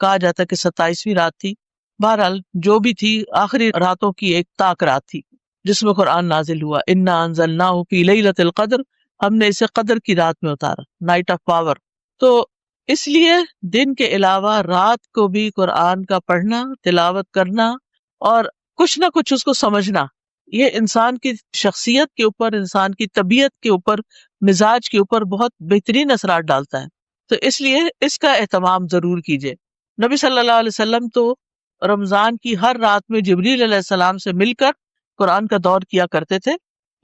S1: کہا جاتا ہے کہ 27ویں رات تھی. بہرحال جو بھی تھی، آخری راتوں کی ایک طاق رات تھی جس میں قرآن نازل ہوا. انا انزلناہ فی لیلۃ القدر، ہم نے اسے قدر کی رات میں اتارا، نائٹ آف پاور. تو اس لیے دن کے علاوہ رات کو بھی قرآن کا پڑھنا، تلاوت کرنا، اور کچھ نہ کچھ اس کو سمجھنا، یہ انسان کی شخصیت کے اوپر، انسان کی طبیعت کے اوپر، مزاج کے اوپر بہت بہترین اثرات ڈالتا ہے. تو اس لیے اس کا اہتمام ضرور کیجیے. نبی صلی اللہ علیہ وسلم تو رمضان کی ہر رات میں جبریل علیہ السلام سے مل کر قرآن کا دور کیا کرتے تھے.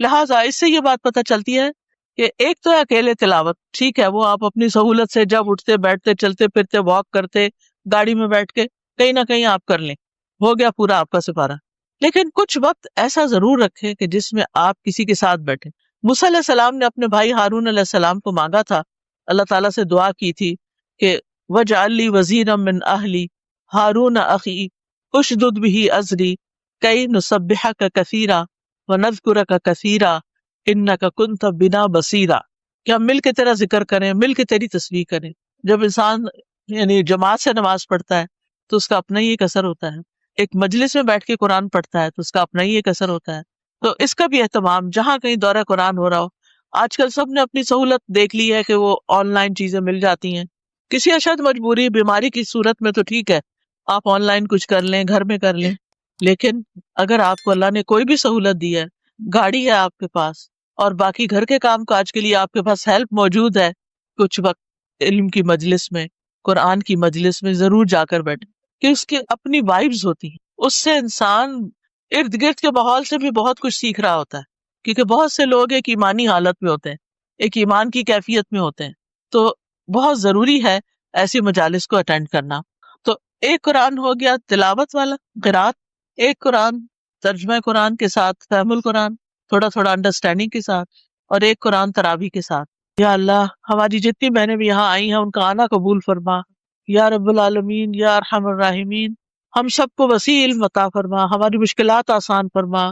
S1: لہٰذا اس سے یہ بات پتہ چلتی ہے کہ ایک تو ہے اکیلے تلاوت، ٹھیک ہے، وہ آپ اپنی سہولت سے جب اٹھتے بیٹھتے، چلتے پھرتے، واک کرتے، گاڑی میں بیٹھ کے کہیں نہ کہیں آپ کر لیں، ہو گیا پورا آپ کا سپارہ. لیکن کچھ وقت ایسا ضرور رکھیں کہ جس میں آپ کسی کے ساتھ بیٹھیں. موسیٰ علیہ السلام نے اپنے بھائی ہارون علیہ السلام کو مانگا تھا، اللہ تعالیٰ سے دعا کی تھی کہ وَاجْعَل لِّي وَزِيرًا مِّنْ أَهْلِي هَارُونَ أَخِي اُشْدُدْ بِهِ أَزْرِي كَيْ نُسَبِّحَكَ كَثِيرًا وَنَذْكُرَكَ كَثِيرًا إِنَّكَ كُنتَ بِنَا بَصِيرًا، کہ ہم مل کے تیرا ذکر کریں، مل کے تیری تسبیح کریں۔ جب انسان یعنی جماعت سے نماز پڑھتا ہے تو اس کا اپنا ہی ایک اثر ہوتا ہے، ایک مجلس میں بیٹھ کے قرآن پڑھتا ہے تو اس کا اپنا ہی ایک اثر ہوتا ہے۔ تو اس کا بھی اہتمام، جہاں کہیں دورہ قرآن ہو رہا ہو، آج کل سب نے اپنی سہولت دیکھ لی ہے کہ وہ آن لائن چیزیں مل جاتی ہیں، کسی اشد مجبوری بیماری کی صورت میں تو ٹھیک ہے آپ آن لائن کچھ کر لیں، گھر میں کر لیں، لیکن اگر آپ کو اللہ نے کوئی بھی سہولت دی ہے، گاڑی ہے آپ کے پاس اور باقی گھر کے کام کاج کے لیے آپ کے پاس ہیلپ موجود ہے، کچھ وقت علم کی مجلس میں، قرآن کی مجلس میں ضرور جا کر بیٹھے، کہ اس کی اپنی وائبز ہوتی ہیں، اس سے انسان ارد گرد کے ماحول سے بھی بہت کچھ سیکھ رہا ہوتا ہے، کیونکہ بہت سے لوگ ایک ایمانی حالت میں ہوتے ہیں، ایک ایمان کی کیفیت میں ہوتے ہیں، تو بہت ضروری ہے ایسی مجالس کو اٹینڈ کرنا۔ تو ایک قرآن ہو گیا تلاوت والا قرات، ایک قرآن ترجمہ قرآن کے ساتھ فہم القرآن تھوڑا تھوڑا انڈرسٹینڈنگ کے ساتھ، اور ایک قرآن تراویح کے ساتھ۔ یا اللہ ہماری جتنی بہنیں بھی یہاں آئی ہیں ان کا آنا قبول فرما یا رب العالمین یا ارحم الراحمین، ہم سب کو وسیع علم عطا فرما، ہماری مشکلات آسان فرما،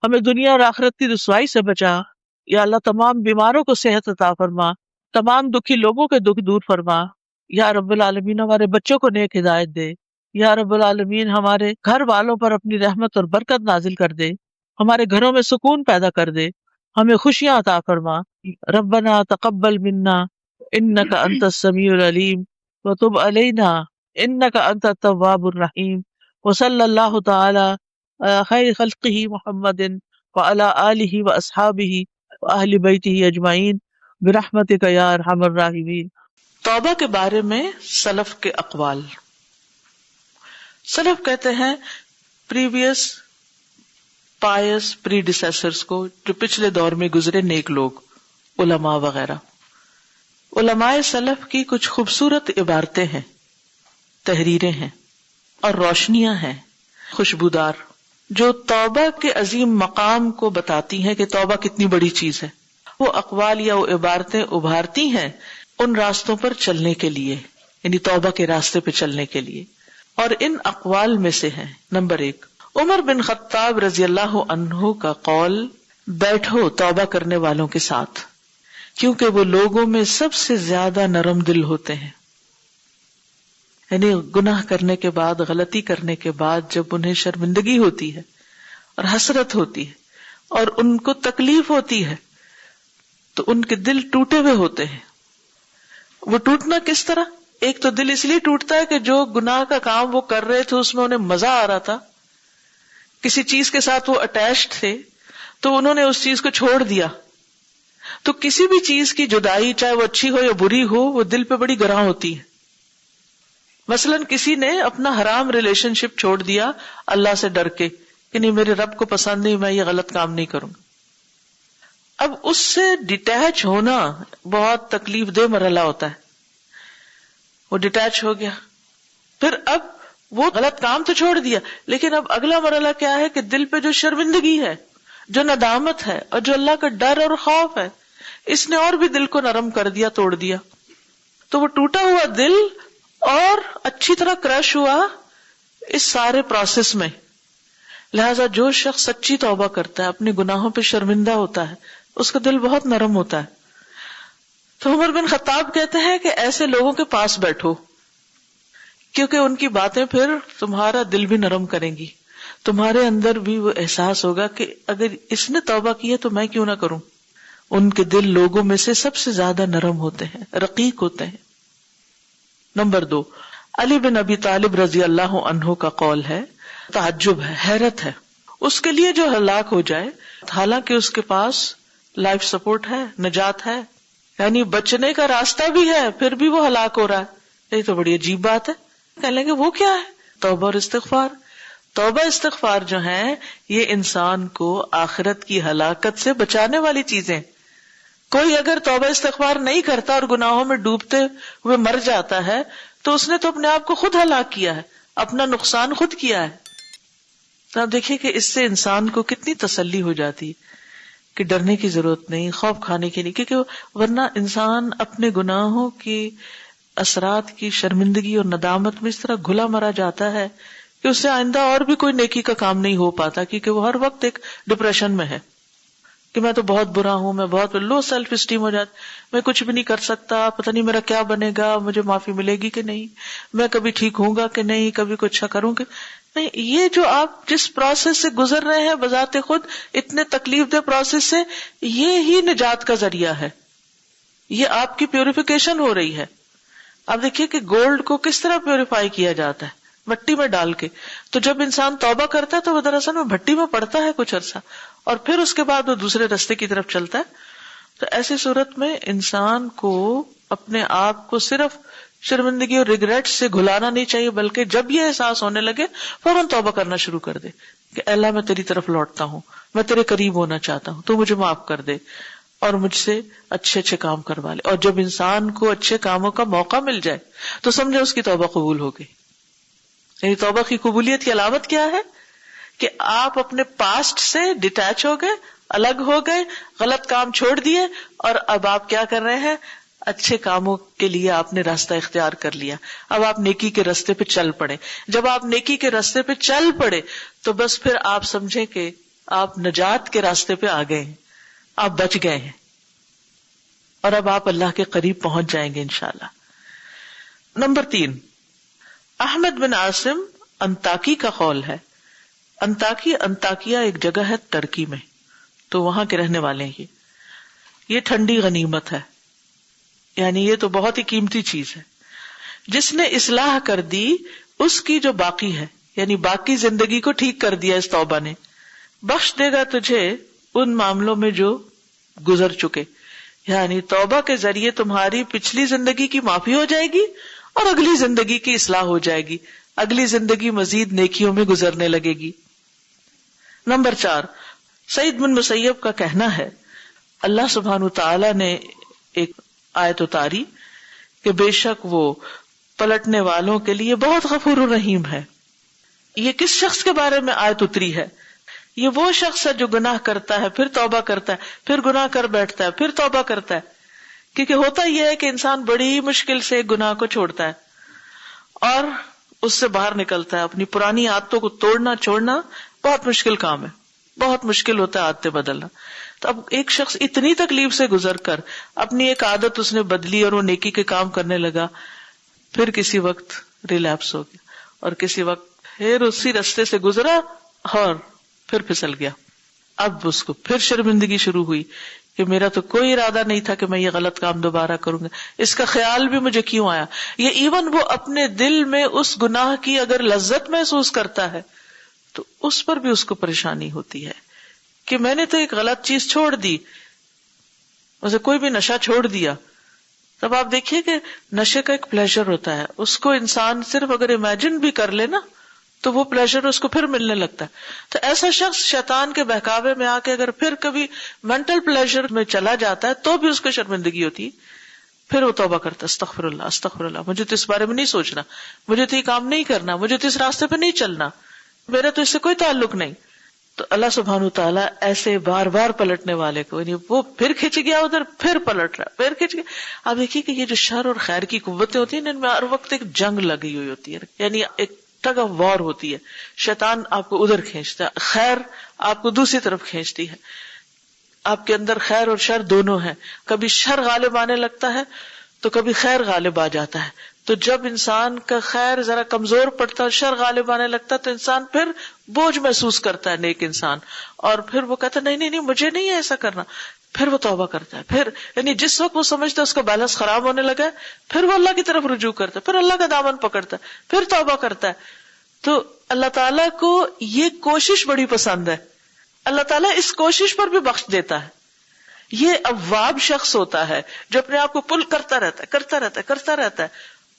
S1: ہمیں دنیا اور آخرت کی رسوائی سے بچا، یا اللہ تمام بیماروں کو صحت عطا فرما، تمام دکھی لوگوں کے دکھ دور فرما، یا رب العالمین ہمارے بچوں کو نیک ہدایت دے، یا رب العالمین ہمارے گھر والوں پر اپنی رحمت اور برکت نازل کر دے، ہمارے گھروں میں سکون پیدا کر دے، ہمیں خوشیاں عطا فرما۔ ربنا تقبل منا انک انت السمیع العلیم وتب علینا انک انت التواب الرحیم، وصلی اللہ تعالی علی خیر خلقہ محمد وعلی آلہ واصحابہ واہل بیتہ اجمعین برحمتک یا ارحم الراحمین۔ توبہ کے بارے میں سلف کے اقوال۔ سلف کہتے ہیں پریویس پائس پریڈیسیسرز کو، جو پچھلے دور میں گزرے نیک لوگ، علماء وغیرہ۔ علماء سلف کی کچھ خوبصورت عبارتیں ہیں، تحریریں ہیں اور روشنیاں ہیں خوشبودار، جو توبہ کے عظیم مقام کو بتاتی ہیں کہ توبہ کتنی بڑی چیز ہے۔ وہ اقوال یا وہ عبارتیں ابھارتی ہیں ان راستوں پر چلنے کے لیے، یعنی توبہ کے راستے پہ چلنے کے لیے۔ اور ان اقوال میں سے ہیں، نمبر 1، عمر بن خطاب رضی اللہ عنہ کا قول، بیٹھو توبہ کرنے والوں کے ساتھ، کیونکہ وہ لوگوں میں سب سے زیادہ نرم دل ہوتے ہیں۔ یعنی گناہ کرنے کے بعد، غلطی کرنے کے بعد جب انہیں شرمندگی ہوتی ہے اور حسرت ہوتی ہے اور ان کو تکلیف ہوتی ہے تو ان کے دل ٹوٹے ہوئے ہوتے ہیں۔ وہ ٹوٹنا کس طرح؟ ایک تو دل اس لیے ٹوٹتا ہے کہ جو گناہ کا کام وہ کر رہے تھے اس میں انہیں مزہ آ رہا تھا، کسی چیز کے ساتھ وہ اٹیچڈ تھے تو انہوں نے اس چیز کو چھوڑ دیا۔ تو کسی بھی چیز کی جدائی، چاہے وہ اچھی ہو یا بری ہو، وہ دل پہ بڑی گراں ہوتی ہے۔ مثلاً کسی نے اپنا حرام ریلیشن شپ چھوڑ دیا اللہ سے ڈر کے کہ نہیں میرے رب کو پسند نہیں، میں یہ غلط کام نہیں کروں گا۔ اب اس سے ڈیٹیچ ہونا بہت تکلیف دہ مرحلہ ہوتا ہے۔ وہ ڈیٹیچ ہو گیا، پھر اب وہ غلط کام تو چھوڑ دیا، لیکن اب اگلا مرحلہ کیا ہے کہ دل پہ جو شرمندگی ہے، جو ندامت ہے اور جو اللہ کا ڈر اور خوف ہے، اس نے اور بھی دل کو نرم کر دیا، توڑ دیا۔ تو وہ ٹوٹا ہوا دل اور اچھی طرح کرش ہوا اس سارے پروسیس میں۔ لہذا جو شخص سچی توبہ کرتا ہے، اپنے گناہوں پہ شرمندہ ہوتا ہے، اس کا دل بہت نرم ہوتا ہے۔ تو عمر بن خطاب کہتے ہیں کہ ایسے لوگوں کے پاس بیٹھو، کیونکہ ان کی باتیں پھر تمہارا دل بھی نرم کریں گی، تمہارے اندر بھی وہ احساس ہوگا کہ اگر اس نے توبہ کی ہے تو میں کیوں نہ کروں۔ ان کے دل لوگوں میں سے سب سے زیادہ نرم ہوتے ہیں، رقیق ہوتے ہیں۔ نمبر 2، علی بن ابی طالب رضی اللہ عنہ کا قول ہے، تعجب ہے، حیرت ہے اس کے لیے جو ہلاک ہو جائے حالانکہ اس کے پاس لائف سپورٹ ہے، نجات ہے، یعنی بچنے کا راستہ بھی ہے، پھر بھی وہ ہلاک ہو رہا ہے۔ یہ تو بڑی عجیب بات ہے۔ کہنے لگے وہ کیا ہے؟ توبہ اور استغفار۔ توبہ استغفار جو ہیں یہ انسان کو آخرت کی ہلاکت سے بچانے والی چیزیں۔ کوئی اگر توبہ استغفار نہیں کرتا اور گناہوں میں ڈوبتے ہوئے مر جاتا ہے تو اس نے تو اپنے آپ کو خود ہلاک کیا ہے، اپنا نقصان خود کیا ہے۔ تو آپ دیکھیے کہ اس سے انسان کو کتنی تسلی ہو جاتی ہے کہ ڈرنے کی ضرورت نہیں، خوف کھانے کی نہیں، کیونکہ ورنہ انسان اپنے گناہوں کی اثرات کی شرمندگی اور ندامت میں اس طرح گھلا مرا جاتا ہے کہ اس سے آئندہ اور بھی کوئی نیکی کا کام نہیں ہو پاتا، کیونکہ وہ ہر وقت ایک ڈپریشن میں ہے کہ میں تو بہت برا ہوں، میں بہت لو سیلف اسٹیم ہو جاتا، میں کچھ بھی نہیں کر سکتا، پتہ نہیں میرا کیا بنے گا، مجھے معافی ملے گی کہ نہیں، میں کبھی ٹھیک ہوں گا کہ نہیں، کبھی کچھ اچھا کروں گا نہیں. یہ جو آپ جس پروسیس سے گزر رہے ہیں بذات خود اتنے تکلیف دہ پروسیس سے، یہ ہی نجات کا ذریعہ ہے، یہ آپ کی پیوریفیکیشن ہو رہی ہے. آپ دیکھیے کہ گولڈ کو کس طرح پیوریفائی کیا جاتا ہے، مٹی میں ڈال کے. تو جب انسان توبہ کرتا ہے تو وہ دراصل میں بھٹی میں پڑتا ہے کچھ عرصہ، اور پھر اس کے بعد وہ دوسرے راستے کی طرف چلتا ہے. تو ایسی صورت میں انسان کو اپنے آپ کو صرف شرمندگی اور ریگریٹ سے گھلانا نہیں چاہیے، بلکہ جب یہ احساس ہونے لگے فوراً توبہ کرنا شروع کر دے کہ اللہ میں تیری طرف لوٹتا ہوں، میں تیرے قریب ہونا چاہتا ہوں، تو مجھے معاف کر دے اور مجھ سے اچھے اچھے کام کروا لے. اور جب انسان کو اچھے کاموں کا موقع مل جائے تو سمجھے اس کی توبہ قبول ہو گئی. یعنی توبہ کی قبولیت کی علامت کیا ہے کہ آپ اپنے پاسٹ سے ڈیٹیچ ہو گئے، الگ ہو گئے، غلط کام چھوڑ دیے، اور اب آپ کیا کر رہے ہیں، اچھے کاموں کے لیے آپ نے راستہ اختیار کر لیا. اب آپ نیکی کے راستے پہ چل پڑے. جب آپ نیکی کے راستے پہ چل پڑے تو بس پھر آپ سمجھیں کہ آپ نجات کے راستے پہ آ گئے ہیں، آپ بچ گئے ہیں، اور اب آپ اللہ کے قریب پہنچ جائیں گے انشاءاللہ. نمبر 3، احمد بن عاصم انطاکی کا قول ہے. انطاکیہ ایک جگہ ہے ترکی میں، تو وہاں کے رہنے والے ہیں. یہ ٹھنڈی غنیمت ہے، یعنی یہ تو بہت ہی قیمتی چیز ہے. جس نے اصلاح کر دی اس کی جو باقی ہے، یعنی باقی زندگی کو ٹھیک کر دیا اس توبہ نے، بخش دے گا تجھے ان معاملوں میں جو گزر چکے. یعنی توبہ کے ذریعے تمہاری پچھلی زندگی کی معافی ہو جائے گی اور اگلی زندگی کی اصلاح ہو جائے گی، اگلی زندگی مزید نیکیوں میں گزرنے لگے گی. نمبر 4، سعید بن مسیب کا کہنا ہے اللہ سبحانہ تعالی نے ایک آیت اتاری کہ بے شک وہ پلٹنے والوں کے لیے بہت غفور الرحیم ہے. یہ کس شخص کے بارے میں آیت اتری ہے؟ یہ وہ شخص ہے جو گناہ کرتا ہے، پھر توبہ کرتا ہے، پھر گناہ کر بیٹھتا ہے، پھر توبہ کرتا ہے. کیونکہ ہوتا یہ ہے کہ انسان بڑی مشکل سے ایک گناہ کو چھوڑتا ہے اور اس سے باہر نکلتا ہے. اپنی پرانی عادتوں کو توڑنا چھوڑنا بہت مشکل کام ہے، بہت مشکل ہوتا ہے عادتیں بدلنا. تو اب ایک شخص اتنی تکلیف سے گزر کر اپنی ایک عادت اس نے بدلی اور وہ نیکی کے کام کرنے لگا، پھر کسی وقت ریلیپس ہو گیا اور کسی وقت پھر اسی راستے سے گزرا اور پھر پھسل گیا. اب اس کو پھر شرمندگی شروع ہوئی کہ میرا تو کوئی ارادہ نہیں تھا کہ میں یہ غلط کام دوبارہ کروں گا، اس کا خیال بھی مجھے کیوں آیا. یہ ایون وہ اپنے دل میں اس گناہ کی اگر لذت محسوس کرتا ہے تو اس پر بھی اس کو پریشانی ہوتی ہے کہ میں نے تو ایک غلط چیز چھوڑ دی. ویسے کوئی بھی نشہ چھوڑ دیا، تب آپ دیکھیے کہ نشے کا ایک پلیزر ہوتا ہے، اس کو انسان صرف اگر امیجن بھی کر لے نا تو وہ پلیزر اس کو پھر ملنے لگتا ہے. تو ایسا شخص شیطان کے بہکاوے میں آ کے اگر پھر کبھی مینٹل پلیزر میں چلا جاتا ہے تو بھی اس کو شرمندگی ہوتی، پھر وہ توبہ کرتا ہے، استغفر اللہ استغفر اللہ، مجھے تو اس بارے میں نہیں سوچنا، مجھے تو یہ کام نہیں کرنا، مجھے تو اس راستے پہ نہیں چلنا، میرا تو اس سے کوئی تعلق نہیں. تو اللہ سبحانہ تعالیٰ ایسے بار بار پلٹنے والے کو، یعنی وہ پھر کھچ گیا ادھر، پھر پلٹ رہا، پھر کھچ گیا. آپ دیکھیے کہ یہ جو شر اور خیر کی قوتیں ہوتی ہیں ان میں ہر وقت ایک جنگ لگی ہوئی ہوتی ہے، یعنی ایک ٹگ آف وار ہوتی ہے. شیطان آپ کو ادھر کھینچتا ہے، خیر آپ کو دوسری طرف کھینچتی ہے. آپ کے اندر خیر اور شر دونوں ہیں، کبھی شر غالب آنے لگتا ہے تو کبھی خیر غالب آ جاتا ہے. تو جب انسان کا خیر ذرا کمزور پڑتا ہے، شر غالب آنے لگتا ہے، تو انسان پھر بوجھ محسوس کرتا ہے، نیک انسان، اور پھر وہ کہتا ہے نہیں مجھے نہیں ہے ایسا کرنا. پھر وہ توبہ کرتا ہے، پھر یعنی جس وقت وہ سمجھتا ہے اس کا بیلنس خراب ہونے لگا ہے، پھر وہ اللہ کی طرف رجوع کرتا ہے، پھر اللہ کا دامن پکڑتا ہے، پھر توبہ کرتا ہے. تو اللہ تعالیٰ کو یہ کوشش بڑی پسند ہے، اللہ تعالیٰ اس کوشش پر بھی بخش دیتا ہے. یہ اواب شخص ہوتا ہے جو اپنے آپ کو پل کرتا رہتا ہے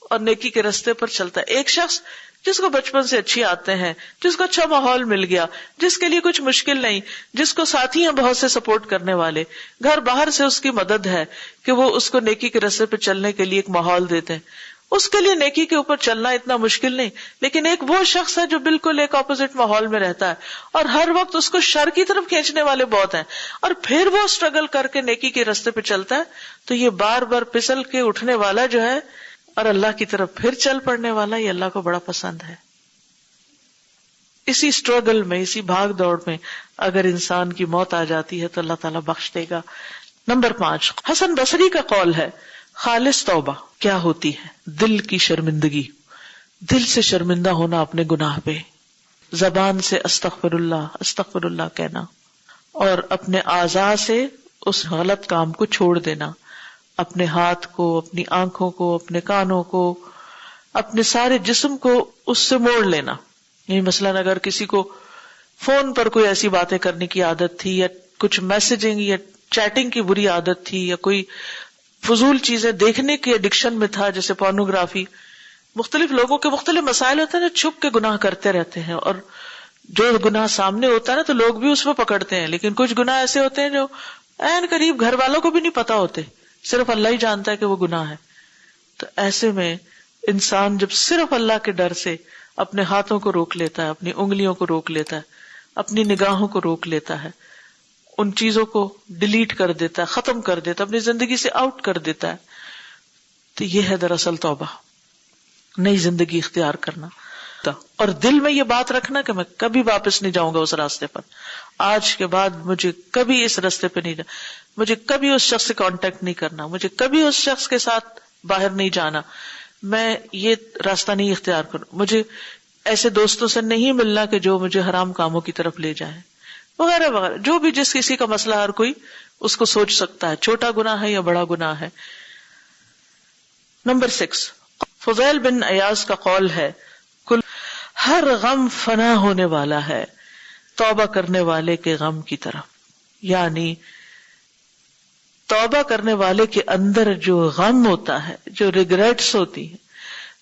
S1: اور نیکی کے راستے پر چلتا ہے. ایک شخص جس کو بچپن سے اچھی عادتیں ہیں، جس کو اچھا ماحول مل گیا، جس کے لیے کچھ مشکل نہیں، جس کو ساتھی ہیں بہت سے سپورٹ کرنے والے، گھر باہر سے اس کی مدد ہے کہ وہ اس کو نیکی کے راستے پہ چلنے کے لیے ایک ماحول دیتے ہیں، اس کے لیے نیکی کے اوپر چلنا اتنا مشکل نہیں. لیکن ایک وہ شخص ہے جو بالکل ایک اپوزٹ ماحول میں رہتا ہے اور ہر وقت اس کو شر کی طرف کھینچنے والے بہت ہیں, اور پھر وہ اسٹرگل کر کے نیکی کے راستے پہ چلتا ہے, تو یہ بار بار پھسل کے اٹھنے والا جو ہے اور اللہ کی طرف پھر چل پڑنے والا, یہ اللہ کو بڑا پسند ہے. اسی اسٹرگل میں, اسی بھاگ دوڑ میں اگر انسان کی موت آ جاتی ہے تو اللہ تعالیٰ بخش دے گا. نمبر 5, حسن بصری کا قول ہے خالص توبہ کیا ہوتی ہے؟ دل کی شرمندگی, دل سے شرمندہ ہونا اپنے گناہ پہ, زبان سے استغفر اللہ کہنا, اور اپنے اعضاء سے اس غلط کام کو چھوڑ دینا, اپنے ہاتھ کو, اپنی آنکھوں کو, اپنے کانوں کو, اپنے سارے جسم کو اس سے موڑ لینا. یعنی مثلاً اگر کسی کو فون پر کوئی ایسی باتیں کرنے کی عادت تھی, یا کچھ میسجنگ یا چیٹنگ کی بری عادت تھی, یا کوئی فضول چیزیں دیکھنے کی ایڈکشن میں تھا جیسے پورنوگرافی, مختلف لوگوں کے مختلف مسائل ہوتے ہیں جو چھپ کے گناہ کرتے رہتے ہیں, اور جو گناہ سامنے ہوتا ہے نا تو لوگ بھی اس میں پکڑتے ہیں, لیکن کچھ گناہ ایسے ہوتے ہیں جو عین قریب گھر والوں کو بھی نہیں پتا ہوتے, صرف اللہ ہی جانتا ہے کہ وہ گناہ ہے. تو ایسے میں انسان جب صرف اللہ کے ڈر سے اپنے ہاتھوں کو روک لیتا ہے, اپنی انگلیوں کو روک لیتا ہے, اپنی نگاہوں کو روک لیتا ہے, ان چیزوں کو ڈیلیٹ کر دیتا ہے, ختم کر دیتا ہے, اپنی زندگی سے آؤٹ کر دیتا ہے, تو یہ ہے دراصل توبہ, نئی زندگی اختیار کرنا. اور دل میں یہ بات رکھنا کہ میں کبھی واپس نہیں جاؤں گا اس راستے پر, آج کے بعد مجھے کبھی اس راستے پہ نہیں جانا, مجھے کبھی اس شخص سے کانٹیکٹ نہیں کرنا, مجھے کبھی اس شخص کے ساتھ باہر نہیں جانا, میں یہ راستہ نہیں اختیار کروں, مجھے ایسے دوستوں سے نہیں ملنا کہ جو مجھے حرام کاموں کی طرف لے جائیں, وغیرہ وغیرہ. جو بھی جس کسی کا مسئلہ ہر کوئی اس کو سوچ سکتا ہے, چھوٹا گناہ ہے یا بڑا گناہ ہے. نمبر 6, فضیل بن عیاض کا قول ہے ہر غم فنا ہونے والا ہے توبہ کرنے والے کے غم کی طرف. یعنی توبہ کرنے والے کے اندر جو غم ہوتا ہے, جو ریگریٹس ہوتی ہیں,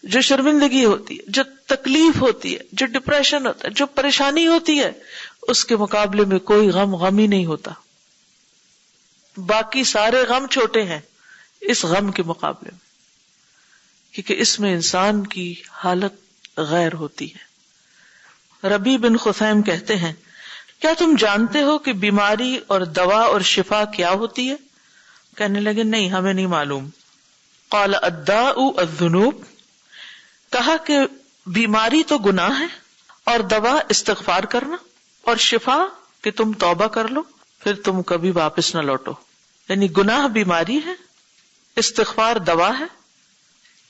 S1: جو شرمندگی ہوتی ہے, جو تکلیف ہوتی ہے, جو ڈپریشن ہوتا ہے, جو پریشانی ہوتی ہے, اس کے مقابلے میں کوئی غم ہی نہیں ہوتا. باقی سارے غم چھوٹے ہیں اس غم کے مقابلے میں, کیونکہ اس میں انسان کی حالت غیر ہوتی ہے. ربیع بن خثیم کہتے ہیں کیا تم جانتے ہو کہ بیماری اور دوا اور شفا کیا ہوتی ہے؟ کہنے لگے نہیں, ہمیں نہیں معلوم. قال الداء الذنوب, کہا کہ بیماری تو گناہ ہے, اور دوا استغفار کرنا, اور شفا کہ تم توبہ کر لو پھر تم کبھی واپس نہ لوٹو. یعنی گناہ بیماری ہے, استغفار دوا ہے,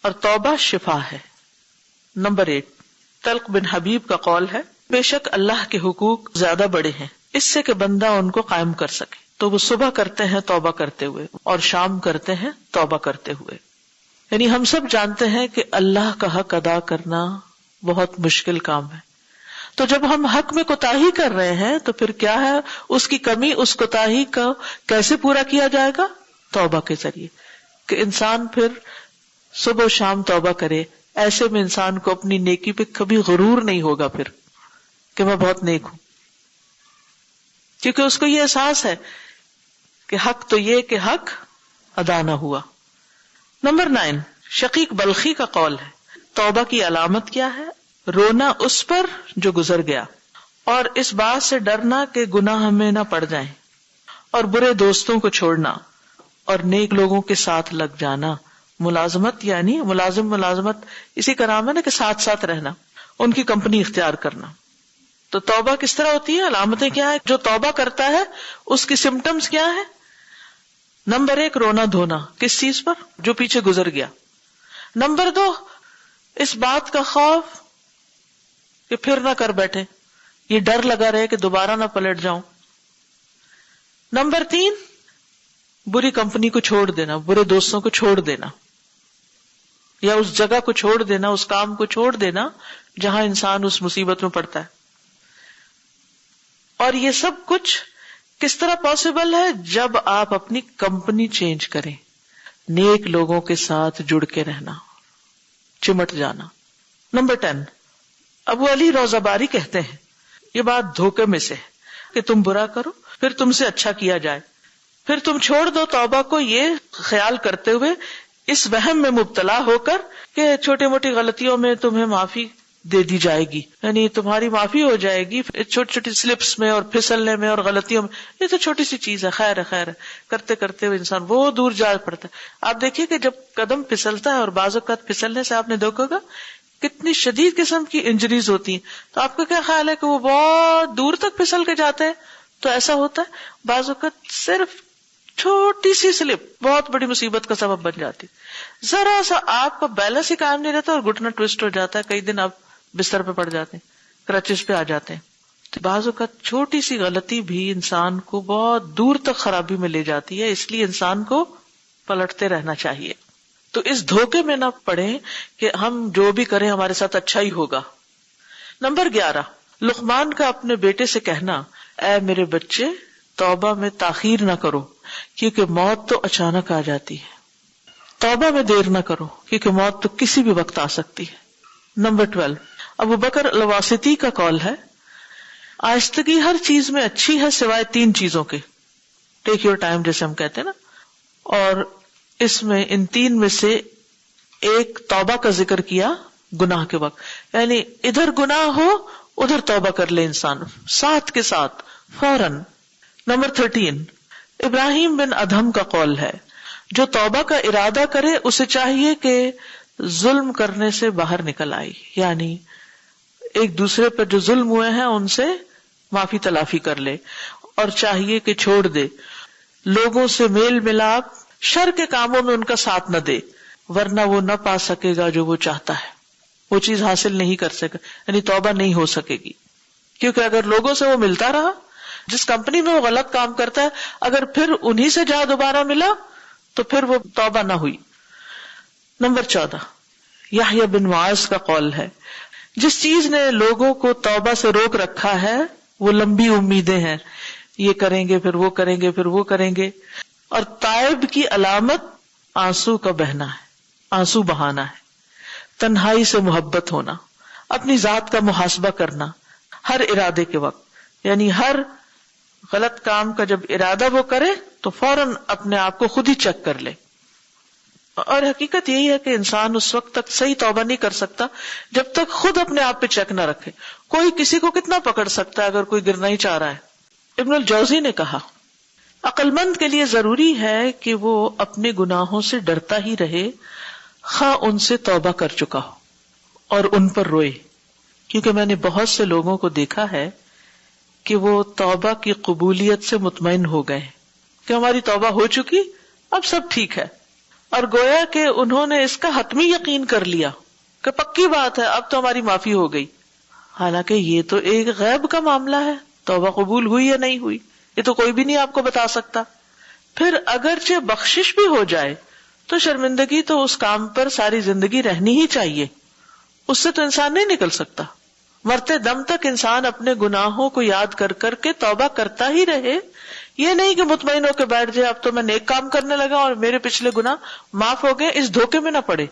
S1: اور توبہ شفا ہے. نمبر 8, طلق بن حبیب کا قول ہے بے شک اللہ کے حقوق زیادہ بڑے ہیں اس سے کہ بندہ ان کو قائم کر سکے, تو وہ صبح کرتے ہیں توبہ کرتے ہوئے, اور شام کرتے ہیں توبہ کرتے ہوئے. یعنی ہم سب جانتے ہیں کہ اللہ کا حق ادا کرنا بہت مشکل کام ہے, تو جب ہم حق میں کوتاہی کر رہے ہیں تو پھر کیا ہے اس کی کمی, اس کوتاہی کا کیسے پورا کیا جائے گا؟ توبہ کے ذریعے, کہ انسان پھر صبح و شام توبہ کرے. ایسے میں انسان کو اپنی نیکی پہ کبھی غرور نہیں ہوگا پھر کہ میں بہت نیک ہوں, کیونکہ اس کو یہ احساس ہے کہ حق تو یہ کہ حق ادا نہ ہوا. نمبر 9, شقیق بلخی کا قول ہے توبہ کی علامت کیا ہے؟ رونا اس پر جو گزر گیا, اور اس بات سے ڈرنا کہ گناہ ہمیں نہ پڑ جائیں, اور برے دوستوں کو چھوڑنا, اور نیک لوگوں کے ساتھ لگ جانا. ملازمت یعنی ملازمت اسی کا نام ہے نا کہ ساتھ ساتھ رہنا, ان کی کمپنی اختیار کرنا. تو توبہ کس طرح ہوتی ہے؟ علامتیں کیا ہے؟ جو توبہ کرتا ہے اس کی سمٹمز کیا ہے؟ نمبر 1, رونا دھونا, کس چیز پر؟ جو پیچھے گزر گیا. نمبر 2, اس بات کا خوف کہ پھر نہ کر بیٹھے, یہ ڈر لگا رہے کہ دوبارہ نہ پلٹ جاؤں. نمبر 3, بری کمپنی کو چھوڑ دینا, برے دوستوں کو چھوڑ دینا, یا اس جگہ کو چھوڑ دینا, اس کام کو چھوڑ دینا جہاں انسان اس مصیبت میں پڑتا ہے. اور یہ سب کچھ کس طرح پاسبل ہے؟ جب آپ اپنی کمپنی چینج کریں, نیک لوگوں کے ساتھ جڑ کے رہنا, چمٹ جانا. نمبر 10, ابو علی روزہ باری کہتے ہیں یہ بات دھوکے میں سے کہ تم برا کرو پھر تم سے اچھا کیا جائے, پھر تم چھوڑ دو توبہ کو یہ خیال کرتے ہوئے اس وہم میں مبتلا ہو کر کہ چھوٹی موٹی غلطیوں میں تمہیں معافی دے دی جائے گی، یعنی تمہاری معافی ہو جائے گی چھوٹی چھوٹی سلپس میں اور پھسلنے میں اور غلطیوں میں، یہ تو چھوٹی سی چیز ہے، خیر ہے خیر ہے، کرتے کرتے وہ انسان وہ دور جا پڑتا ہے۔ آپ دیکھیے کہ جب قدم پھسلتا ہے اور بعض اوقات پھسلنے سے آپ نے دیکھا ہوگا کتنی شدید قسم کی انجریز ہوتی ہیں، تو آپ کا کیا خیال ہے کہ وہ بہت دور تک پھسل کے جاتے ہیں؟ تو ایسا ہوتا ہے بعض اوقات صرف چھوٹی سی سلپ بہت بڑی مصیبت کا سبب بن جاتی، ذرا سا آپ کا بیلنس ہی قائم نہیں رہتا اور گھٹنا ٹوسٹ ہو جاتا ہے، کئی دن آپ بستر پہ پڑ جاتے ہیں، کرچز پہ آ جاتے ہیں۔ تو بعض اوقات چھوٹی سی غلطی بھی انسان کو بہت دور تک خرابی میں لے جاتی ہے، اس لیے انسان کو پلٹتے رہنا چاہیے۔ تو اس دھوکے میں نہ پڑیں کہ ہم جو بھی کریں ہمارے ساتھ اچھا ہی ہوگا۔ نمبر 11، لقمان کا اپنے بیٹے سے کہنا، اے میرے بچے توبہ میں تاخیر نہ کرو کیونکہ موت تو اچانک آ جاتی ہے، توبہ میں دیر نہ کرو کیونکہ موت تو کسی بھی وقت آ سکتی ہے۔ نمبر 12، ابو بکر الواسطی کا قول ہے، آہستگی ہر چیز میں اچھی ہے سوائے 3 چیزوں کے، ٹیک یور ٹائم جیسے ہم کہتے ہیں نا، اور اس میں ان 3 میں سے ایک توبہ کا ذکر کیا گناہ کے وقت، یعنی ادھر گناہ ہو ادھر توبہ کر لے انسان ساتھ کے ساتھ فوراً۔ نمبر 13، ابراہیم بن ادہم کا قول ہے، جو توبہ کا ارادہ کرے اسے چاہیے کہ ظلم کرنے سے باہر نکل آئے، یعنی ایک دوسرے پر جو ظلم ہوئے ہیں ان سے معافی تلافی کر لے، اور چاہیے کہ چھوڑ دے، لوگوں سے میل ملاپ، شر کے کاموں میں ان کا ساتھ نہ دے، ورنہ وہ نہ پا سکے گا جو وہ چاہتا ہے، وہ چیز حاصل نہیں کر سکے، یعنی توبہ نہیں ہو سکے گی، کیونکہ اگر لوگوں سے وہ ملتا رہا، جس کمپنی میں وہ غلط کام کرتا ہے اگر پھر انہی سے جا دوبارہ ملا تو پھر وہ توبہ نہ ہوئی۔ نمبر 14، یحییٰ بن معاذ کا قول ہے، جس چیز نے لوگوں کو توبہ سے روک رکھا ہے وہ لمبی امیدیں ہیں، یہ کریں گے پھر وہ کریں گے پھر وہ کریں گے، اور تائب کی علامت آنسو کا بہنا ہے، آنسو بہانا ہے، تنہائی سے محبت ہونا، اپنی ذات کا محاسبہ کرنا ہر ارادے کے وقت، یعنی ہر غلط کام کا جب ارادہ وہ کرے تو فوراً اپنے آپ کو خود ہی چیک کر لے۔ اور حقیقت یہی ہے کہ انسان اس وقت تک صحیح توبہ نہیں کر سکتا جب تک خود اپنے آپ پہ چیک نہ رکھے۔ کوئی کسی کو کتنا پکڑ سکتا ہے اگر کوئی گرنا ہی چاہ رہا ہے۔ ابن الجوزی نے کہا، عقل مند کے لیے ضروری ہے کہ وہ اپنے گناہوں سے ڈرتا ہی رہے، خواہ ان سے توبہ کر چکا ہو، اور ان پر روئے، کیونکہ میں نے بہت سے لوگوں کو دیکھا ہے کہ وہ توبہ کی قبولیت سے مطمئن ہو گئے کہ ہماری توبہ ہو چکی، اب سب ٹھیک ہے، اور گویا کہ انہوں نے اس کا حتمی یقین کر لیا کہ پکی بات ہے اب تو ہماری معافی ہو گئی، حالانکہ یہ تو ایک غیب کا معاملہ ہے، توبہ قبول ہوئی یا نہیں ہوئی یہ تو کوئی بھی نہیں آپ کو بتا سکتا۔ پھر اگرچہ بخشش بھی ہو جائے تو شرمندگی تو اس کام پر ساری زندگی رہنی ہی چاہیے، اس سے تو انسان نہیں نکل سکتا۔ مرتے دم تک انسان اپنے گناہوں کو یاد کر کر کے توبہ کرتا ہی رہے، یہ نہیں کہ مطمئن ہو کے بیٹھ جائے اب تو میں نیک کام کرنے لگا اور میرے پچھلے گناہ معاف ہو گئے، اس دھوکے میں نہ پڑے۔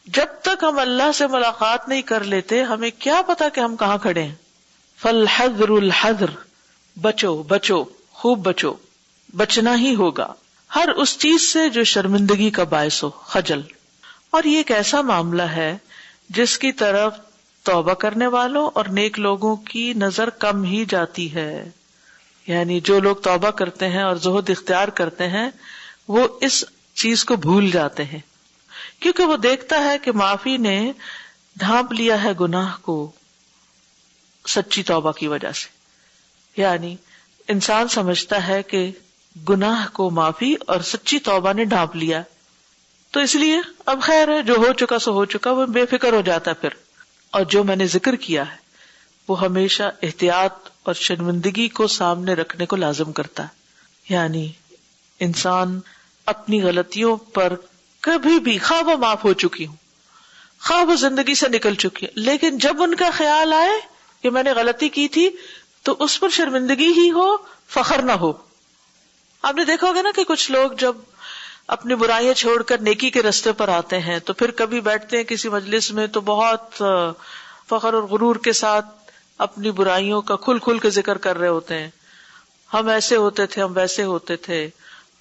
S1: جب تک ہم اللہ سے ملاقات نہیں کر لیتے ہمیں کیا پتا کہ ہم کہاں کھڑے ہیں۔ فالحذر الحذر، بچو بچو، خوب بچو، بچنا ہی ہوگا ہر اس چیز سے جو شرمندگی کا باعث ہو، خجل۔ اور یہ ایک ایسا معاملہ ہے جس کی طرف توبہ کرنے والوں اور نیک لوگوں کی نظر کم ہی جاتی ہے، یعنی جو لوگ توبہ کرتے ہیں اور زہد اختیار کرتے ہیں وہ اس چیز کو بھول جاتے ہیں، کیونکہ وہ دیکھتا ہے کہ معافی نے ڈھانپ لیا ہے گناہ کو سچی توبہ کی وجہ سے، یعنی انسان سمجھتا ہے کہ گناہ کو معافی اور سچی توبہ نے ڈھانپ لیا، تو اس لیے اب خیر ہے جو ہو چکا سو ہو چکا، وہ بے فکر ہو جاتا ہے پھر۔ اور جو میں نے ذکر کیا ہے وہ ہمیشہ احتیاط اور شرمندگی کو سامنے رکھنے کو لازم کرتا ہے، یعنی انسان اپنی غلطیوں پر کبھی بھی، خواہ وہ معاف ہو چکی ہوں، خواہ وہ زندگی سے نکل چکی ہے، لیکن جب ان کا خیال آئے کہ میں نے غلطی کی تھی تو اس پر شرمندگی ہی ہو، فخر نہ ہو۔ آپ نے دیکھا ہوگا نا کہ کچھ لوگ جب اپنی برائیاں چھوڑ کر نیکی کے رستے پر آتے ہیں تو پھر کبھی بیٹھتے ہیں کسی مجلس میں تو بہت فخر اور غرور کے ساتھ اپنی برائیوں کا کھل کھل کے ذکر کر رہے ہوتے ہیں، ہم ایسے ہوتے تھے، ہم ویسے ہوتے تھے،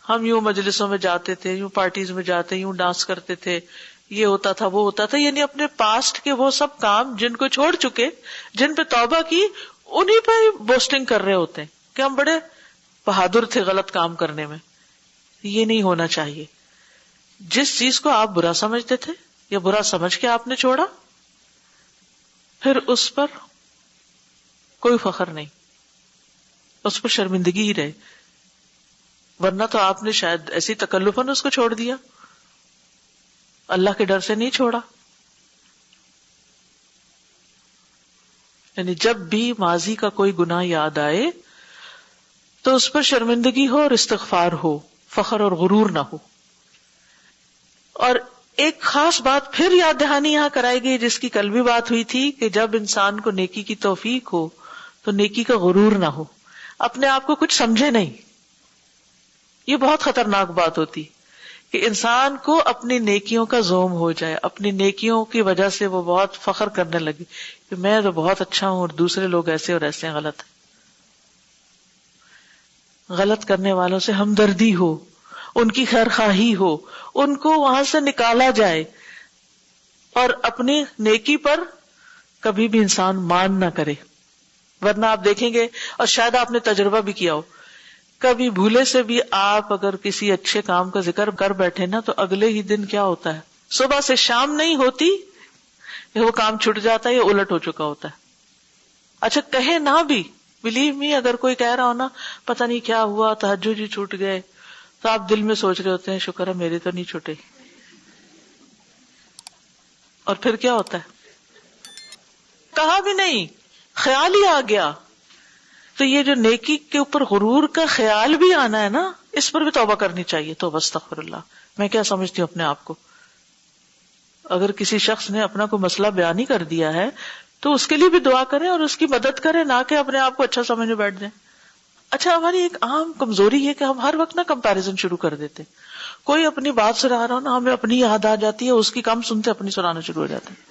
S1: ہم یوں مجلسوں میں جاتے تھے، یوں پارٹیز میں جاتے، یوں ڈانس کرتے تھے، یہ ہوتا تھا وہ ہوتا تھا، یعنی اپنے پاسٹ کے وہ سب کام جن کو چھوڑ چکے، جن پہ توبہ کی، انہی پہ بوسٹنگ کر رہے ہوتے ہیں کہ ہم بڑے بہادر تھے غلط کام کرنے میں. یہ نہیں ہونا چاہیے. جس چیز کو آپ برا سمجھتے تھے یا برا سمجھ کے آپ نے چھوڑا، پھر اس پر کوئی فخر نہیں، اس پر شرمندگی ہی رہے. ورنہ تو آپ نے شاید ایسی تکلفاً اس کو چھوڑ دیا، اللہ کے ڈر سے نہیں چھوڑا. یعنی جب بھی ماضی کا کوئی گناہ یاد آئے تو اس پر شرمندگی ہو اور استغفار ہو، فخر اور غرور نہ ہو. اور ایک خاص بات پھر یاد دہانی یہاں کرائی گئی جس کی کل بھی بات ہوئی تھی کہ جب انسان کو نیکی کی توفیق ہو تو نیکی کا غرور نہ ہو، اپنے آپ کو کچھ سمجھے نہیں. یہ بہت خطرناک بات ہوتی کہ انسان کو اپنی نیکیوں کا زوم ہو جائے، اپنی نیکیوں کی وجہ سے وہ بہت فخر کرنے لگے کہ میں تو بہت اچھا ہوں اور دوسرے لوگ ایسے اور ایسے ہیں. غلط ہے. غلط کرنے والوں سے ہمدردی ہو، ان کی خیر خواہی ہو، ان کو وہاں سے نکالا جائے، اور اپنی نیکی پر کبھی بھی انسان مان نہ کرے. ورنہ آپ دیکھیں گے، اور شاید آپ نے تجربہ بھی کیا ہو، کبھی بھولے سے بھی آپ اگر کسی اچھے کام کا ذکر کر بیٹھے نا تو اگلے ہی دن کیا ہوتا ہے، صبح سے شام نہیں ہوتی وہ کام چھٹ جاتا ہے یا الٹ ہو چکا ہوتا ہے. اچھا کہے نہ بھی، بلیو می، اگر کوئی کہہ رہا ہو نا پتہ نہیں کیا ہوا، تہجد ہی چھوٹ گئے، تو آپ دل میں سوچ رہے ہوتے ہیں شکر ہے میرے تو نہیں چھوٹے. اور پھر کیا ہوتا ہے، کہا بھی نہیں، خیال ہی آ گیا. تو یہ جو نیکی کے اوپر غرور کا خیال بھی آنا ہے نا، اس پر بھی توبہ کرنی چاہیے. توبہ استغفر اللہ. میں کیا سمجھتی ہوں اپنے آپ کو، اگر کسی شخص نے اپنا کوئی مسئلہ بیان ہی کر دیا ہے تو اس کے لیے بھی دعا کریں اور اس کی مدد کریں، نہ کہ اپنے آپ کو اچھا سمجھنے بیٹھ جائیں. اچھا ہماری ایک عام کمزوری ہے کہ ہم ہر وقت نا کمپیریزن شروع کر دیتے. کوئی اپنی بات سنا رہا ہو نا، ہمیں اپنی یاد آ جاتی ہے، اس کی کم سنتے اپنی سنانا شروع ہو جاتے ہیں.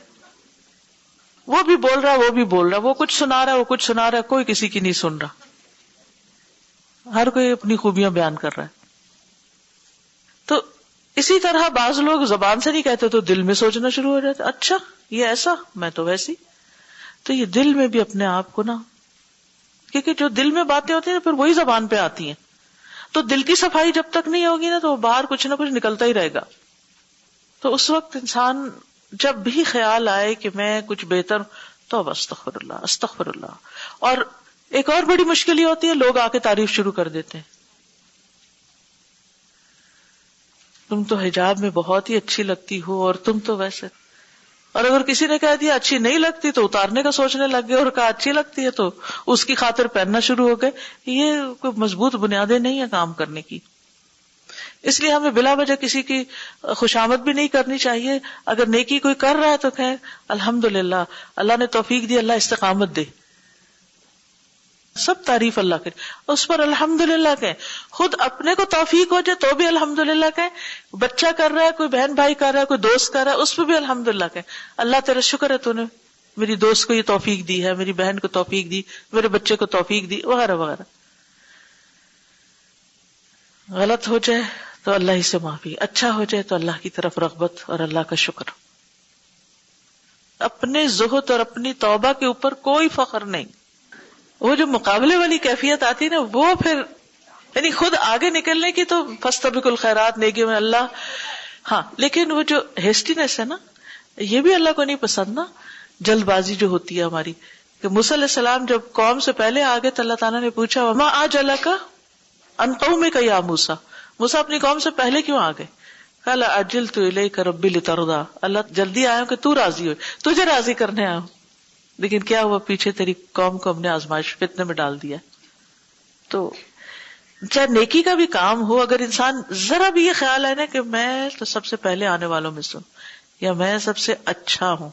S1: وہ بھی بول رہا ہے، وہ بھی بول رہا ہے، وہ کچھ سنا رہا ہے، وہ کچھ سنا رہا ہے، کوئی کسی کی نہیں سن رہا، ہر کوئی اپنی خوبیاں بیان کر رہا ہے. تو اسی طرح بعض لوگ زبان سے نہیں کہتے تو دل میں سوچنا شروع ہو جاتے، اچھا یہ ایسا، میں تو ویسی. تو یہ دل میں بھی اپنے آپ کو نا، کیونکہ جو دل میں باتیں ہوتی ہیں پھر وہی زبان پہ آتی ہیں. تو دل کی صفائی جب تک نہیں ہوگی نا تو باہر کچھ نہ کچھ نکلتا ہی رہے گا. تو اس وقت انسان جب بھی خیال آئے کہ میں کچھ بہتر، تو استغفر اللہ استغفر اللہ. اور ایک اور بڑی مشکل یہ ہوتی ہے، لوگ آ کے تعریف شروع کر دیتے ہیں، تم تو حجاب میں بہت ہی اچھی لگتی ہو اور تم تو ویسے. اور اگر کسی نے کہہ دیا اچھی نہیں لگتی تو اتارنے کا سوچنے لگ گئے، اور کہا اچھی لگتی ہے تو اس کی خاطر پہننا شروع ہو گئے. یہ کوئی مضبوط بنیادیں نہیں ہے کام کرنے کی. اس لیے ہمیں بلا وجہ کسی کی خوشامد بھی نہیں کرنی چاہیے. اگر نیکی کوئی کر رہا ہے تو کہیں الحمدللہ، اللہ نے توفیق دی، اللہ استقامت دے. سب تعریف اللہ کی، اس پر الحمدللہ کہیں. خود اپنے کو توفیق ہو جائے تو بھی الحمدللہ کہیں. بچہ کر رہا ہے، کوئی بہن بھائی کر رہا ہے، کوئی دوست کر رہا ہے، اس پہ بھی الحمدللہ کہیں. اللہ تیرا شکر ہے تو نے میری دوست کو یہ توفیق دی ہے، میری بہن کو توفیق دی، میرے بچے کو توفیق دی، وغیرہ وغیرہ. غلط ہو جائے تو اللہ ہی سے معافی، اچھا ہو جائے تو اللہ کی طرف رغبت اور اللہ کا شکر. اپنے زہد اور اپنی توبہ کے اوپر کوئی فخر نہیں. وہ جو مقابلے والی کیفیت آتی ہے نا، وہ پھر یعنی خود آگے نکلنے کی تو فاستبقوا الخیرات، نیکی میں اللہ. ہاں لیکن وہ جو ہیسٹینس ہے نا، یہ بھی اللہ کو نہیں پسند نا، جلد بازی جو ہوتی ہے ہماری. کہ موسیٰ علیہ السلام جب قوم سے پہلے آگے تو اللہ تعالیٰ نے پوچھا وما اعجلک عن قومک یا موسیٰ، موسیٰ اپنی قوم سے پہلے کیوں آگے؟ قال عجلت الیک ربی لترضی، اللہ جلدی آیا ہوں کہ تو راضی ہوئے، تجھے راضی کرنے آیا ہوں. لیکن کیا ہوا، پیچھے تیری قوم کو ہم نے آزمائش فتنے میں ڈال دیا. تو چاہے نیکی کا بھی کام ہو، اگر انسان ذرا بھی یہ خیال ہے نا کہ میں تو سب سے پہلے آنے والوں میں سن، یا میں سب سے اچھا ہوں،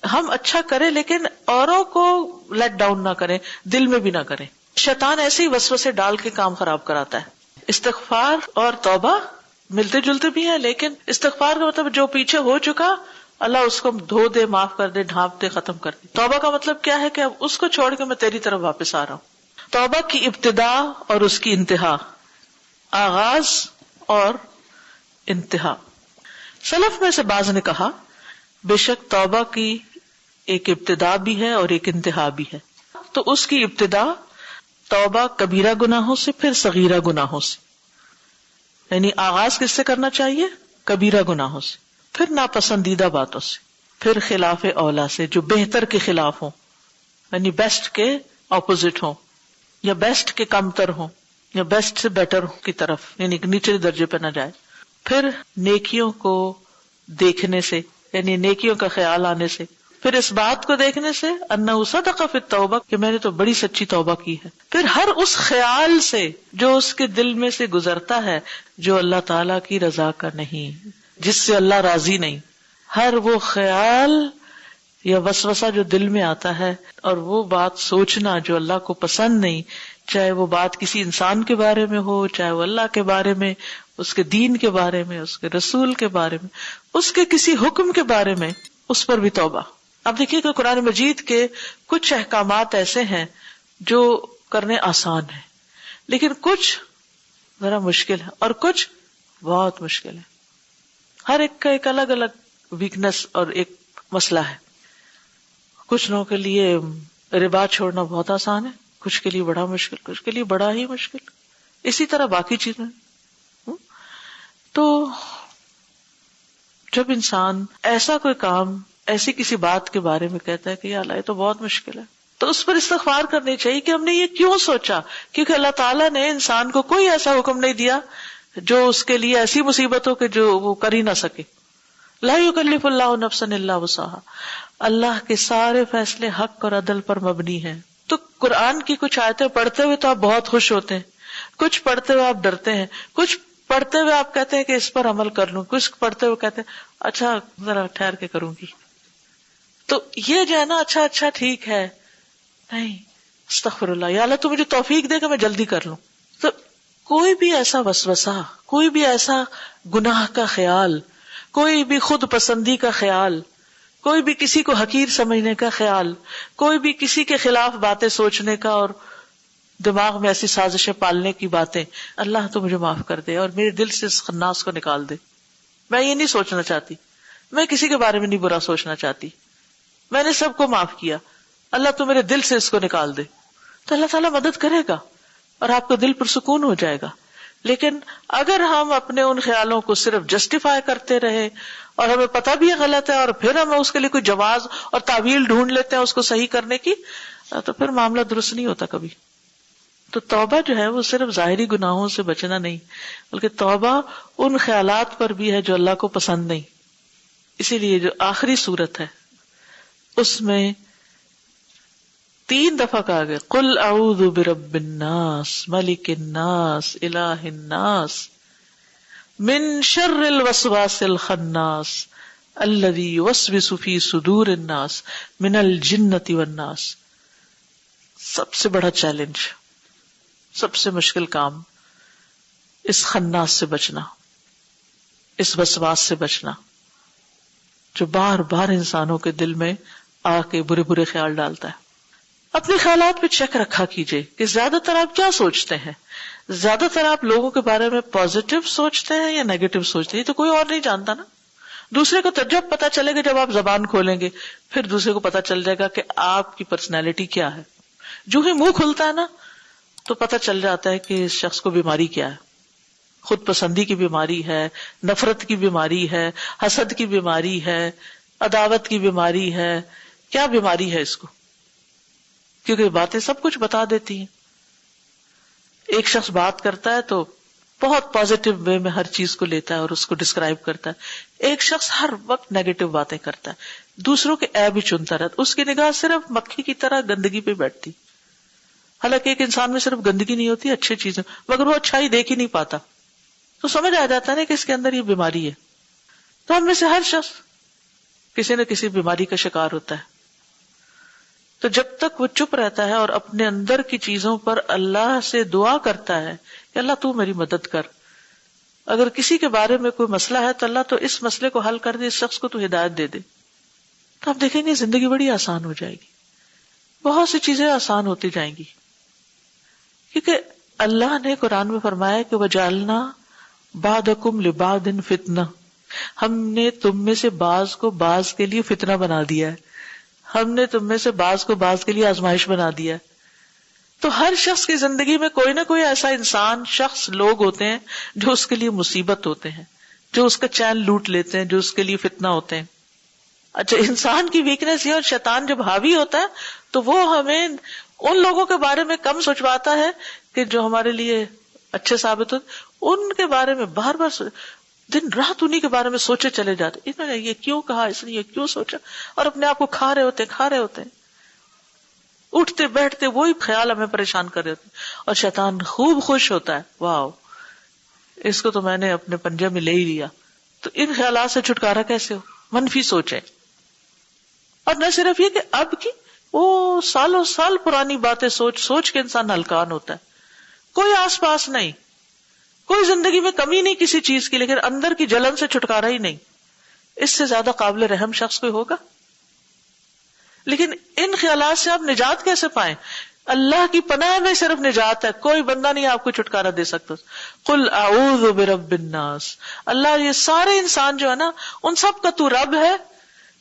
S1: ہم اچھا کریں لیکن اوروں کو لیٹ ڈاؤن نہ کریں، دل میں بھی نہ کریں. شیطان ایسے ہی وسوسے ڈال کے کام خراب کراتا ہے. استغفار اور توبہ ملتے جلتے بھی ہیں، لیکن استغفار کا مطلب جو پیچھے ہو چکا اللہ اس کو دھو دے، معاف کر دے، ڈھانپ دے، ختم کر دے. توبہ کا مطلب کیا ہے کہ اب اس کو چھوڑ کے میں تیری طرف واپس آ رہا ہوں. توبہ کی ابتدا اور اس کی انتہا آغاز اور انتہا. سلف میں سے بعض نے کہا بے شک توبہ کی ایک ابتدا بھی ہے اور ایک انتہا بھی ہے. تو اس کی ابتدا توبہ کبیرہ گناہوں سے، پھر صغیرہ گناہوں سے، یعنی آغاز کس سے کرنا چاہیے؟ کبیرہ گناہوں سے، پھر ناپسندیدہ باتوں سے، پھر خلاف اولا سے جو بہتر کے خلاف ہوں، یعنی بیسٹ کے اپوزٹ ہوں، یا بیسٹ کے کم تر ہوں، یا بیسٹ سے بیٹر کی طرف، یعنی نچلے درجے پہ نہ جائے. پھر نیکیوں کو دیکھنے سے، یعنی نیکیوں کا خیال آنے سے، پھر اس بات کو دیکھنے سے انہ صدق فی التوبہ کہ میں نے تو بڑی سچی توبہ کی ہے. پھر ہر اس خیال سے جو اس کے دل میں سے گزرتا ہے جو اللہ تعالی کی رضا کا نہیں، جس سے اللہ راضی نہیں، ہر وہ خیال یا وسوسہ جو دل میں آتا ہے اور وہ بات سوچنا جو اللہ کو پسند نہیں، چاہے وہ بات کسی انسان کے بارے میں ہو، چاہے وہ اللہ کے بارے میں، اس کے دین کے بارے میں، اس کے رسول کے بارے میں، اس کے کسی حکم کے بارے میں، اس پر بھی توبہ. اب دیکھیے کہ قرآن مجید کے کچھ احکامات ایسے ہیں جو کرنے آسان ہیں، لیکن کچھ ذرا مشکل ہے اور کچھ بہت مشکل ہے. ہر ایک کا ایک الگ الگ ویکنس اور ایک مسئلہ ہے. کچھ لوگوں کے لیے ربا چھوڑنا بہت آسان ہے، کچھ کے لیے بڑا مشکل، کچھ کے لیے بڑا ہی مشکل، اسی طرح باقی چیزیں. تو جب انسان ایسا کوئی کام، ایسی کسی بات کے بارے میں کہتا ہے کہ یا اللہ یہ تو بہت مشکل ہے، تو اس پر استغفار کرنی چاہیے کہ ہم نے یہ کیوں سوچا، کیونکہ اللہ تعالیٰ نے انسان کو کوئی ایسا حکم نہیں دیا جو اس کے لیے ایسی مصیبت ہو کہ جو وہ کر ہی نہ سکے. لا یکلف اللہ نفسا الا وسعها. اللہ کے سارے فیصلے حق اور عدل پر مبنی ہیں. تو قرآن کی کچھ آیتیں پڑھتے ہوئے تو آپ بہت خوش ہوتے ہیں، کچھ پڑھتے ہوئے آپ ڈرتے ہیں، کچھ پڑھتے ہوئے آپ کہتے ہیں کہ اس پر عمل کر لوں، کچھ پڑھتے ہوئے کہتے ہیں اچھا ذرا ٹھہر کے کروں گی. تو یہ جو ہے نا اچھا ٹھیک ہے، نہیں استغفر اللہ، یا اللہ تو مجھے توفیق دے کہ میں جلدی کر لوں. تو کوئی بھی ایسا وسوسہ، کوئی بھی ایسا گناہ کا خیال، کوئی بھی خود پسندی کا خیال، کوئی بھی کسی کو حقیر سمجھنے کا خیال، کوئی بھی کسی کے خلاف باتیں سوچنے کا اور دماغ میں ایسی سازشیں پالنے کی باتیں، اللہ تو مجھے معاف کر دے اور میرے دل سے اس خناس کو نکال دے. میں یہ نہیں سوچنا چاہتی، میں کسی کے بارے میں نہیں برا سوچنا چاہتی، میں نے سب کو معاف کیا، اللہ تو میرے دل سے اس کو نکال دے. تو اللہ تعالیٰ مدد کرے گا اور آپ کا دل پرسکون ہو جائے گا. لیکن اگر ہم اپنے ان خیالوں کو صرف جسٹیفائی کرتے رہے اور ہمیں پتہ بھی غلط ہے اور پھر ہم اس کے لیے کوئی جواز اور تعویل ڈھونڈ لیتے ہیں اس کو صحیح کرنے کی، تو پھر معاملہ درست نہیں ہوتا کبھی. تو توبہ جو ہے وہ صرف ظاہری گناہوں سے بچنا نہیں، بلکہ توبہ ان خیالات پر بھی ہے جو اللہ کو پسند نہیں. اسی لیے جو آخری صورت ہے اس میں 3 دفعہ کہا گیا قل اعوذ برب الناس ملک الناس الہ الناس من شر الوسواس الخناس الذی یوسوس فی صدور الناس من الجنۃ والناس. سب سے بڑا چیلنج، سب سے مشکل کام، اس خناس سے بچنا، اس وسواس سے بچنا جو بار بار انسانوں کے دل میں آ کے برے برے خیال ڈالتا ہے. اپنے خیالات پہ چیک رکھا کیجئے کہ زیادہ تر آپ کیا سوچتے ہیں. زیادہ تر آپ لوگوں کے بارے میں پازیٹیو سوچتے ہیں یا نیگیٹو سوچتے ہیں؟ یہ تو کوئی اور نہیں جانتا نا. دوسرے کو تو جب پتا چلے گا جب آپ زبان کھولیں گے، پھر دوسرے کو پتا چل جائے گا کہ آپ کی پرسنالٹی کیا ہے. جو ہی منہ کھلتا ہے نا تو پتا چل جاتا ہے کہ اس شخص کو بیماری کیا ہے. خود پسندی کی بیماری ہے، نفرت کی بیماری ہے، حسد کی بیماری ہے، عداوت کی بیماری ہے. کیا بیماری ہے اس کو؟ کیونکہ باتیں سب کچھ بتا دیتی ہیں. ایک شخص بات کرتا ہے تو بہت پازیٹیو وے میں ہر چیز کو لیتا ہے اور اس کو ڈسکرائب کرتا ہے. ایک شخص ہر وقت نیگیٹو باتیں کرتا ہے، دوسروں کے عیب ہی چنتا رہتا. اس کی نگاہ صرف مکھی کی طرح گندگی پہ بیٹھتی. حالانکہ ایک انسان میں صرف گندگی نہیں ہوتی، اچھی چیزیں، مگر وہ اچھائی دیکھ ہی نہیں پاتا. تو سمجھ آ جاتا ہے کہ اس کے اندر یہ بیماری ہے. تو ہم میں سے ہر شخص کسی نہ کسی بیماری کا شکار ہوتا ہے. تو جب تک وہ چپ رہتا ہے اور اپنے اندر کی چیزوں پر اللہ سے دعا کرتا ہے کہ اللہ تو میری مدد کر. اگر کسی کے بارے میں کوئی مسئلہ ہے تو اللہ تو اس مسئلے کو حل کر دے، اس شخص کو تو ہدایت دے دے. تو آپ دیکھیں گے زندگی بڑی آسان ہو جائے گی، بہت سی چیزیں آسان ہوتی جائیں گی. کیونکہ اللہ نے قرآن میں فرمایا کہ وجعلنا بعضکم لبعض فتنہ، ہم نے تم میں سے بعض کو بعض کے لیے فتنہ بنا دیا ہے، ہم نے تم میں سے بعض کو بعض کے لیے آزمائش بنا دیا ہے. تو ہر شخص کی زندگی میں کوئی نہ کوئی ایسا انسان، شخص، لوگ ہوتے ہیں جو اس کے لیے مصیبت ہوتے ہیں، جو اس کا چین لوٹ لیتے ہیں، جو اس کے لیے فتنہ ہوتے ہیں. اچھا، انسان کی ویکنیس یہ، اور شیطان جب حاوی ہوتا ہے تو وہ ہمیں ان لوگوں کے بارے میں کم سوچواتا ہے کہ جو ہمارے لیے اچھے ثابت ہوتے، ان کے بارے میں بار بار دن رات انہی کے بارے میں سوچے چلے جاتے، انہوں نے یہ کیوں کہا، اس نے یہ کیوں سوچا، اور اپنے آپ کو کھا رہے ہوتے ہیں، اٹھتے بیٹھتے وہی خیال ہمیں پریشان کر رہے ہوتے ہیں. اور شیطان خوب خوش ہوتا ہے، واو اس کو تو میں نے اپنے پنجے میں لے ہی لیا. تو ان خیالات سے چھٹکارا کیسے ہو؟ منفی سوچیں. اور نہ صرف یہ کہ اب کی، وہ سالوں سال پرانی باتیں سوچ سوچ کے انسان ہلکان ہوتا ہے. کوئی آس پاس نہیں، کوئی زندگی میں کمی نہیں کسی چیز کی، لیکن اندر کی جلن سے چھٹکارا ہی نہیں. اس سے زیادہ قابل رحم شخص کوئی ہوگا؟ لیکن ان خیالات سے آپ نجات کیسے پائیں؟ اللہ کی پناہ میں صرف نجات ہے، کوئی بندہ نہیں آپ کو چھٹکارا دے سکتا. قل اعوذ برب الناس، اللہ یہ سارے انسان جو ہے نا، ان سب کا تو رب ہے،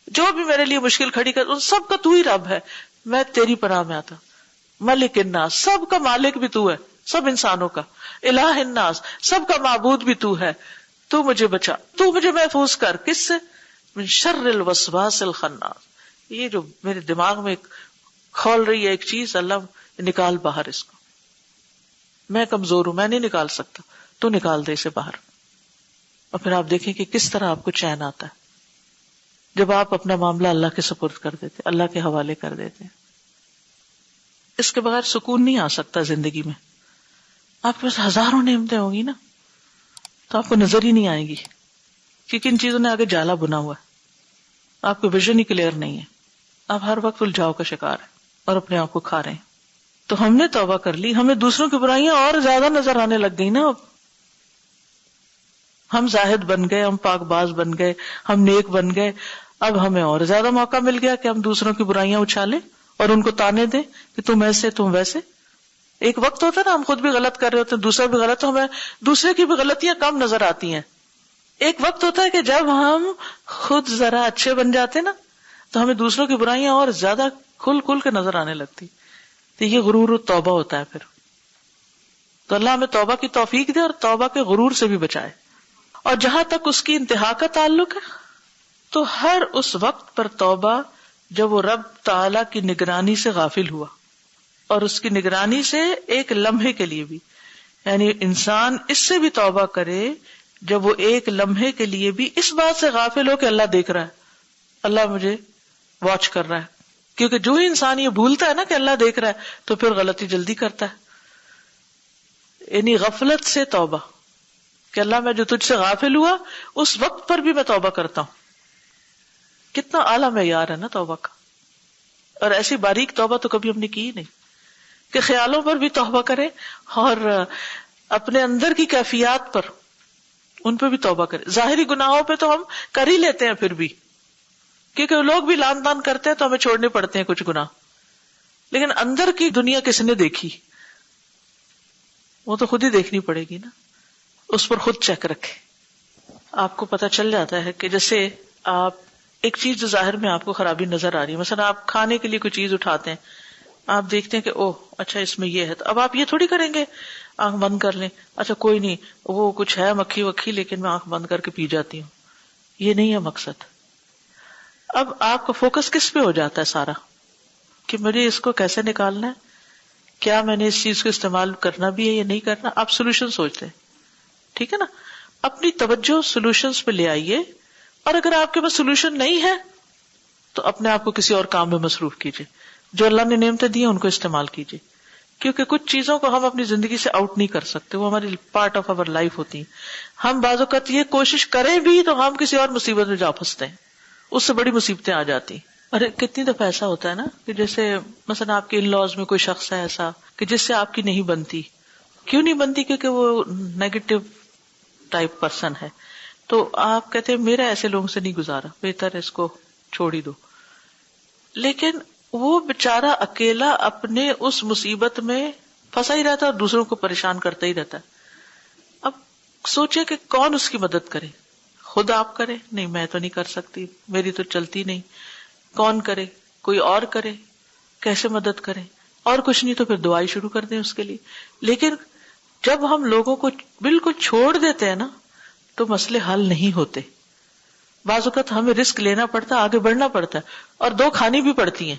S1: جو بھی میرے لیے مشکل کھڑی کر، ان سب کا تو ہی رب ہے، میں تیری پناہ میں آتا. ملک الناس، سب کا مالک بھی تو ہے، سب انسانوں کا. الہ الناس، سب کا معبود بھی تو ہے، تو مجھے بچا، تو مجھے محفوظ کر. کس سے؟ من شر الوسواس الخناس، یہ جو میرے دماغ میں کھول رہی ہے ایک چیز، اللہ نکال باہر اس کو. میں کمزور ہوں، میں نہیں نکال سکتا، تو نکال دے اسے باہر. اور پھر آپ دیکھیں کہ کس طرح آپ کو چین آتا ہے جب آپ اپنا معاملہ اللہ کے سپرد کر دیتے، اللہ کے حوالے کر دیتے. اس کے بغیر سکون نہیں آ سکتا زندگی میں. آپ کے پاس ہزاروں نعمتیں ہوں گی نا، تو آپ کو نظر ہی نہیں آئے گی کہ کن چیزوں نے آگے جالا بنا ہوا ہے. آپ کو ویژن ہی کلیئر نہیں ہے، آپ ہر وقت الجھاؤ کا شکار ہیں اور اپنے آپ کو کھا رہے ہیں. تو ہم نے توبہ کر لی، ہمیں دوسروں کی برائیاں اور زیادہ نظر آنے لگ گئی نا. اب ہم زاہد بن گئے، ہم پاک باز بن گئے، ہم نیک بن گئے. اب ہمیں اور زیادہ موقع مل گیا کہ ہم دوسروں کی برائیاں اچھالیں اور ان کو تانے دیں کہ تم ایسے تم ویسے. ایک وقت ہوتا ہے نا ہم خود بھی غلط کر رہے ہوتے ہیں، دوسرا بھی غلط، تو ہمیں دوسرے کی بھی غلطیاں کم نظر آتی ہیں. ایک وقت ہوتا ہے کہ جب ہم خود ذرا اچھے بن جاتے نا تو ہمیں دوسروں کی برائیاں اور زیادہ کھل کھل کے نظر آنے لگتی. تو یہ غرور و توبہ ہوتا ہے پھر. تو اللہ ہمیں توبہ کی توفیق دے اور توبہ کے غرور سے بھی بچائے. اور جہاں تک اس کی انتہا کا تعلق ہے تو ہر اس وقت پر توبہ جب وہ رب تعالی کی نگرانی سے غافل ہوا، اور اس کی نگرانی سے ایک لمحے کے لیے بھی، یعنی انسان اس سے بھی توبہ کرے جب وہ ایک لمحے کے لیے بھی اس بات سے غافل ہو کہ اللہ دیکھ رہا ہے، اللہ مجھے واچ کر رہا ہے. کیونکہ جو ہی انسان یہ بھولتا ہے نا کہ اللہ دیکھ رہا ہے تو پھر غلطی جلدی کرتا ہے. یعنی غفلت سے توبہ کہ اللہ میں جو تجھ سے غافل ہوا اس وقت پر بھی میں توبہ کرتا ہوں. کتنا اعلیٰ معیار ہے نا توبہ کا. اور ایسی باریک توبہ تو کبھی ہم نے کی ہی نہیں کہ خیالوں پر بھی توبہ کریں اور اپنے اندر کی کیفیات پر ان پہ بھی توبہ کریں. ظاہری گناہوں پہ تو ہم کر ہی لیتے ہیں پھر بھی، کیونکہ لوگ بھی لان تان کرتے ہیں تو ہمیں چھوڑنے پڑتے ہیں کچھ گناہ. لیکن اندر کی دنیا کس نے دیکھی؟ وہ تو خود ہی دیکھنی پڑے گی نا. اس پر خود چیک رکھے. آپ کو پتہ چل جاتا ہے کہ جیسے آپ ایک چیز جو ظاہر میں آپ کو خرابی نظر آ رہی ہے، مثلا آپ کھانے کے لیے کوئی چیز اٹھاتے ہیں، آپ دیکھتے ہیں کہ اوہ اچھا اس میں یہ ہے، تو اب آپ یہ تھوڑی کریں گے آنکھ بند کر لیں، اچھا کوئی نہیں وہ کچھ ہے مکھی وکھی لیکن میں آنکھ بند کر کے پی جاتی ہوں. یہ نہیں ہے مقصد. اب آپ کا فوکس کس پہ ہو جاتا ہے سارا کہ مجھے اس کو کیسے نکالنا ہے، کیا میں نے اس چیز کو استعمال کرنا بھی ہے یا نہیں کرنا. آپ سولوشن سوچتے ہیں، ٹھیک ہے نا. اپنی توجہ سولوشنز پہ لے آئیے، اور اگر آپ کے پاس سولوشن نہیں ہے تو اپنے آپ کو کسی اور کام میں مصروف کیجیے. جو اللہ نے نعمتیں دی ہیں ان کو استعمال کیجیے، کیونکہ کچھ چیزوں کو ہم اپنی زندگی سے آؤٹ نہیں کر سکتے، وہ ہماری پارٹ آف آور لائف ہوتی ہیں. ہم بعض اوقات یہ کوشش کریں بھی تو ہم کسی اور مصیبت میں جا پھنستے ہیں، اس سے بڑی مصیبتیں آ جاتی ہیں. اور کتنی دفعہ ایسا ہوتا ہے نا کہ جیسے مثلا آپ کے ان لاز میں کوئی شخص ہے ایسا کہ جس سے آپ کی نہیں بنتی. کیوں نہیں بنتی؟ کیونکہ وہ نیگیٹو ٹائپ پرسن ہے. تو آپ کہتے ہیں میرا ایسے لوگوں سے نہیں گزارا، بہتر ہے اس کو چھوڑ ہی دو. لیکن وہ بیچارہ اکیلا اپنے اس مصیبت میں پھنسا ہی رہتا ہے اور دوسروں کو پریشان کرتا ہی رہتا ہے. اب سوچے کہ کون اس کی مدد کرے. خود آپ کرے؟ نہیں میں تو نہیں کر سکتی، میری تو چلتی نہیں. کون کرے؟ کوئی اور کرے. کیسے مدد کرے؟ اور کچھ نہیں تو پھر دعائی شروع کر دیں اس کے لیے. لیکن جب ہم لوگوں کو بالکل چھوڑ دیتے ہیں نا تو مسئلے حل نہیں ہوتے. بعض اوقات ہمیں رسک لینا پڑتا ہے، آگے بڑھنا پڑتا ہے، اور دو کھانی بھی پڑتی ہیں،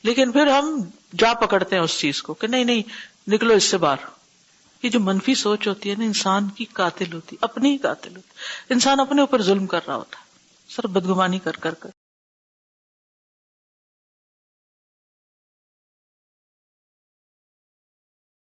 S1: لیکن پھر ہم جا پکڑتے ہیں اس چیز کو کہ نہیں نہیں نکلو اس سے باہر. یہ جو منفی سوچ ہوتی ہے نا انسان کی قاتل ہوتی، اپنی ہی قاتل ہوتی. انسان اپنے اوپر ظلم کر رہا ہوتا ہے، صرف بدگمانی کر کر کر.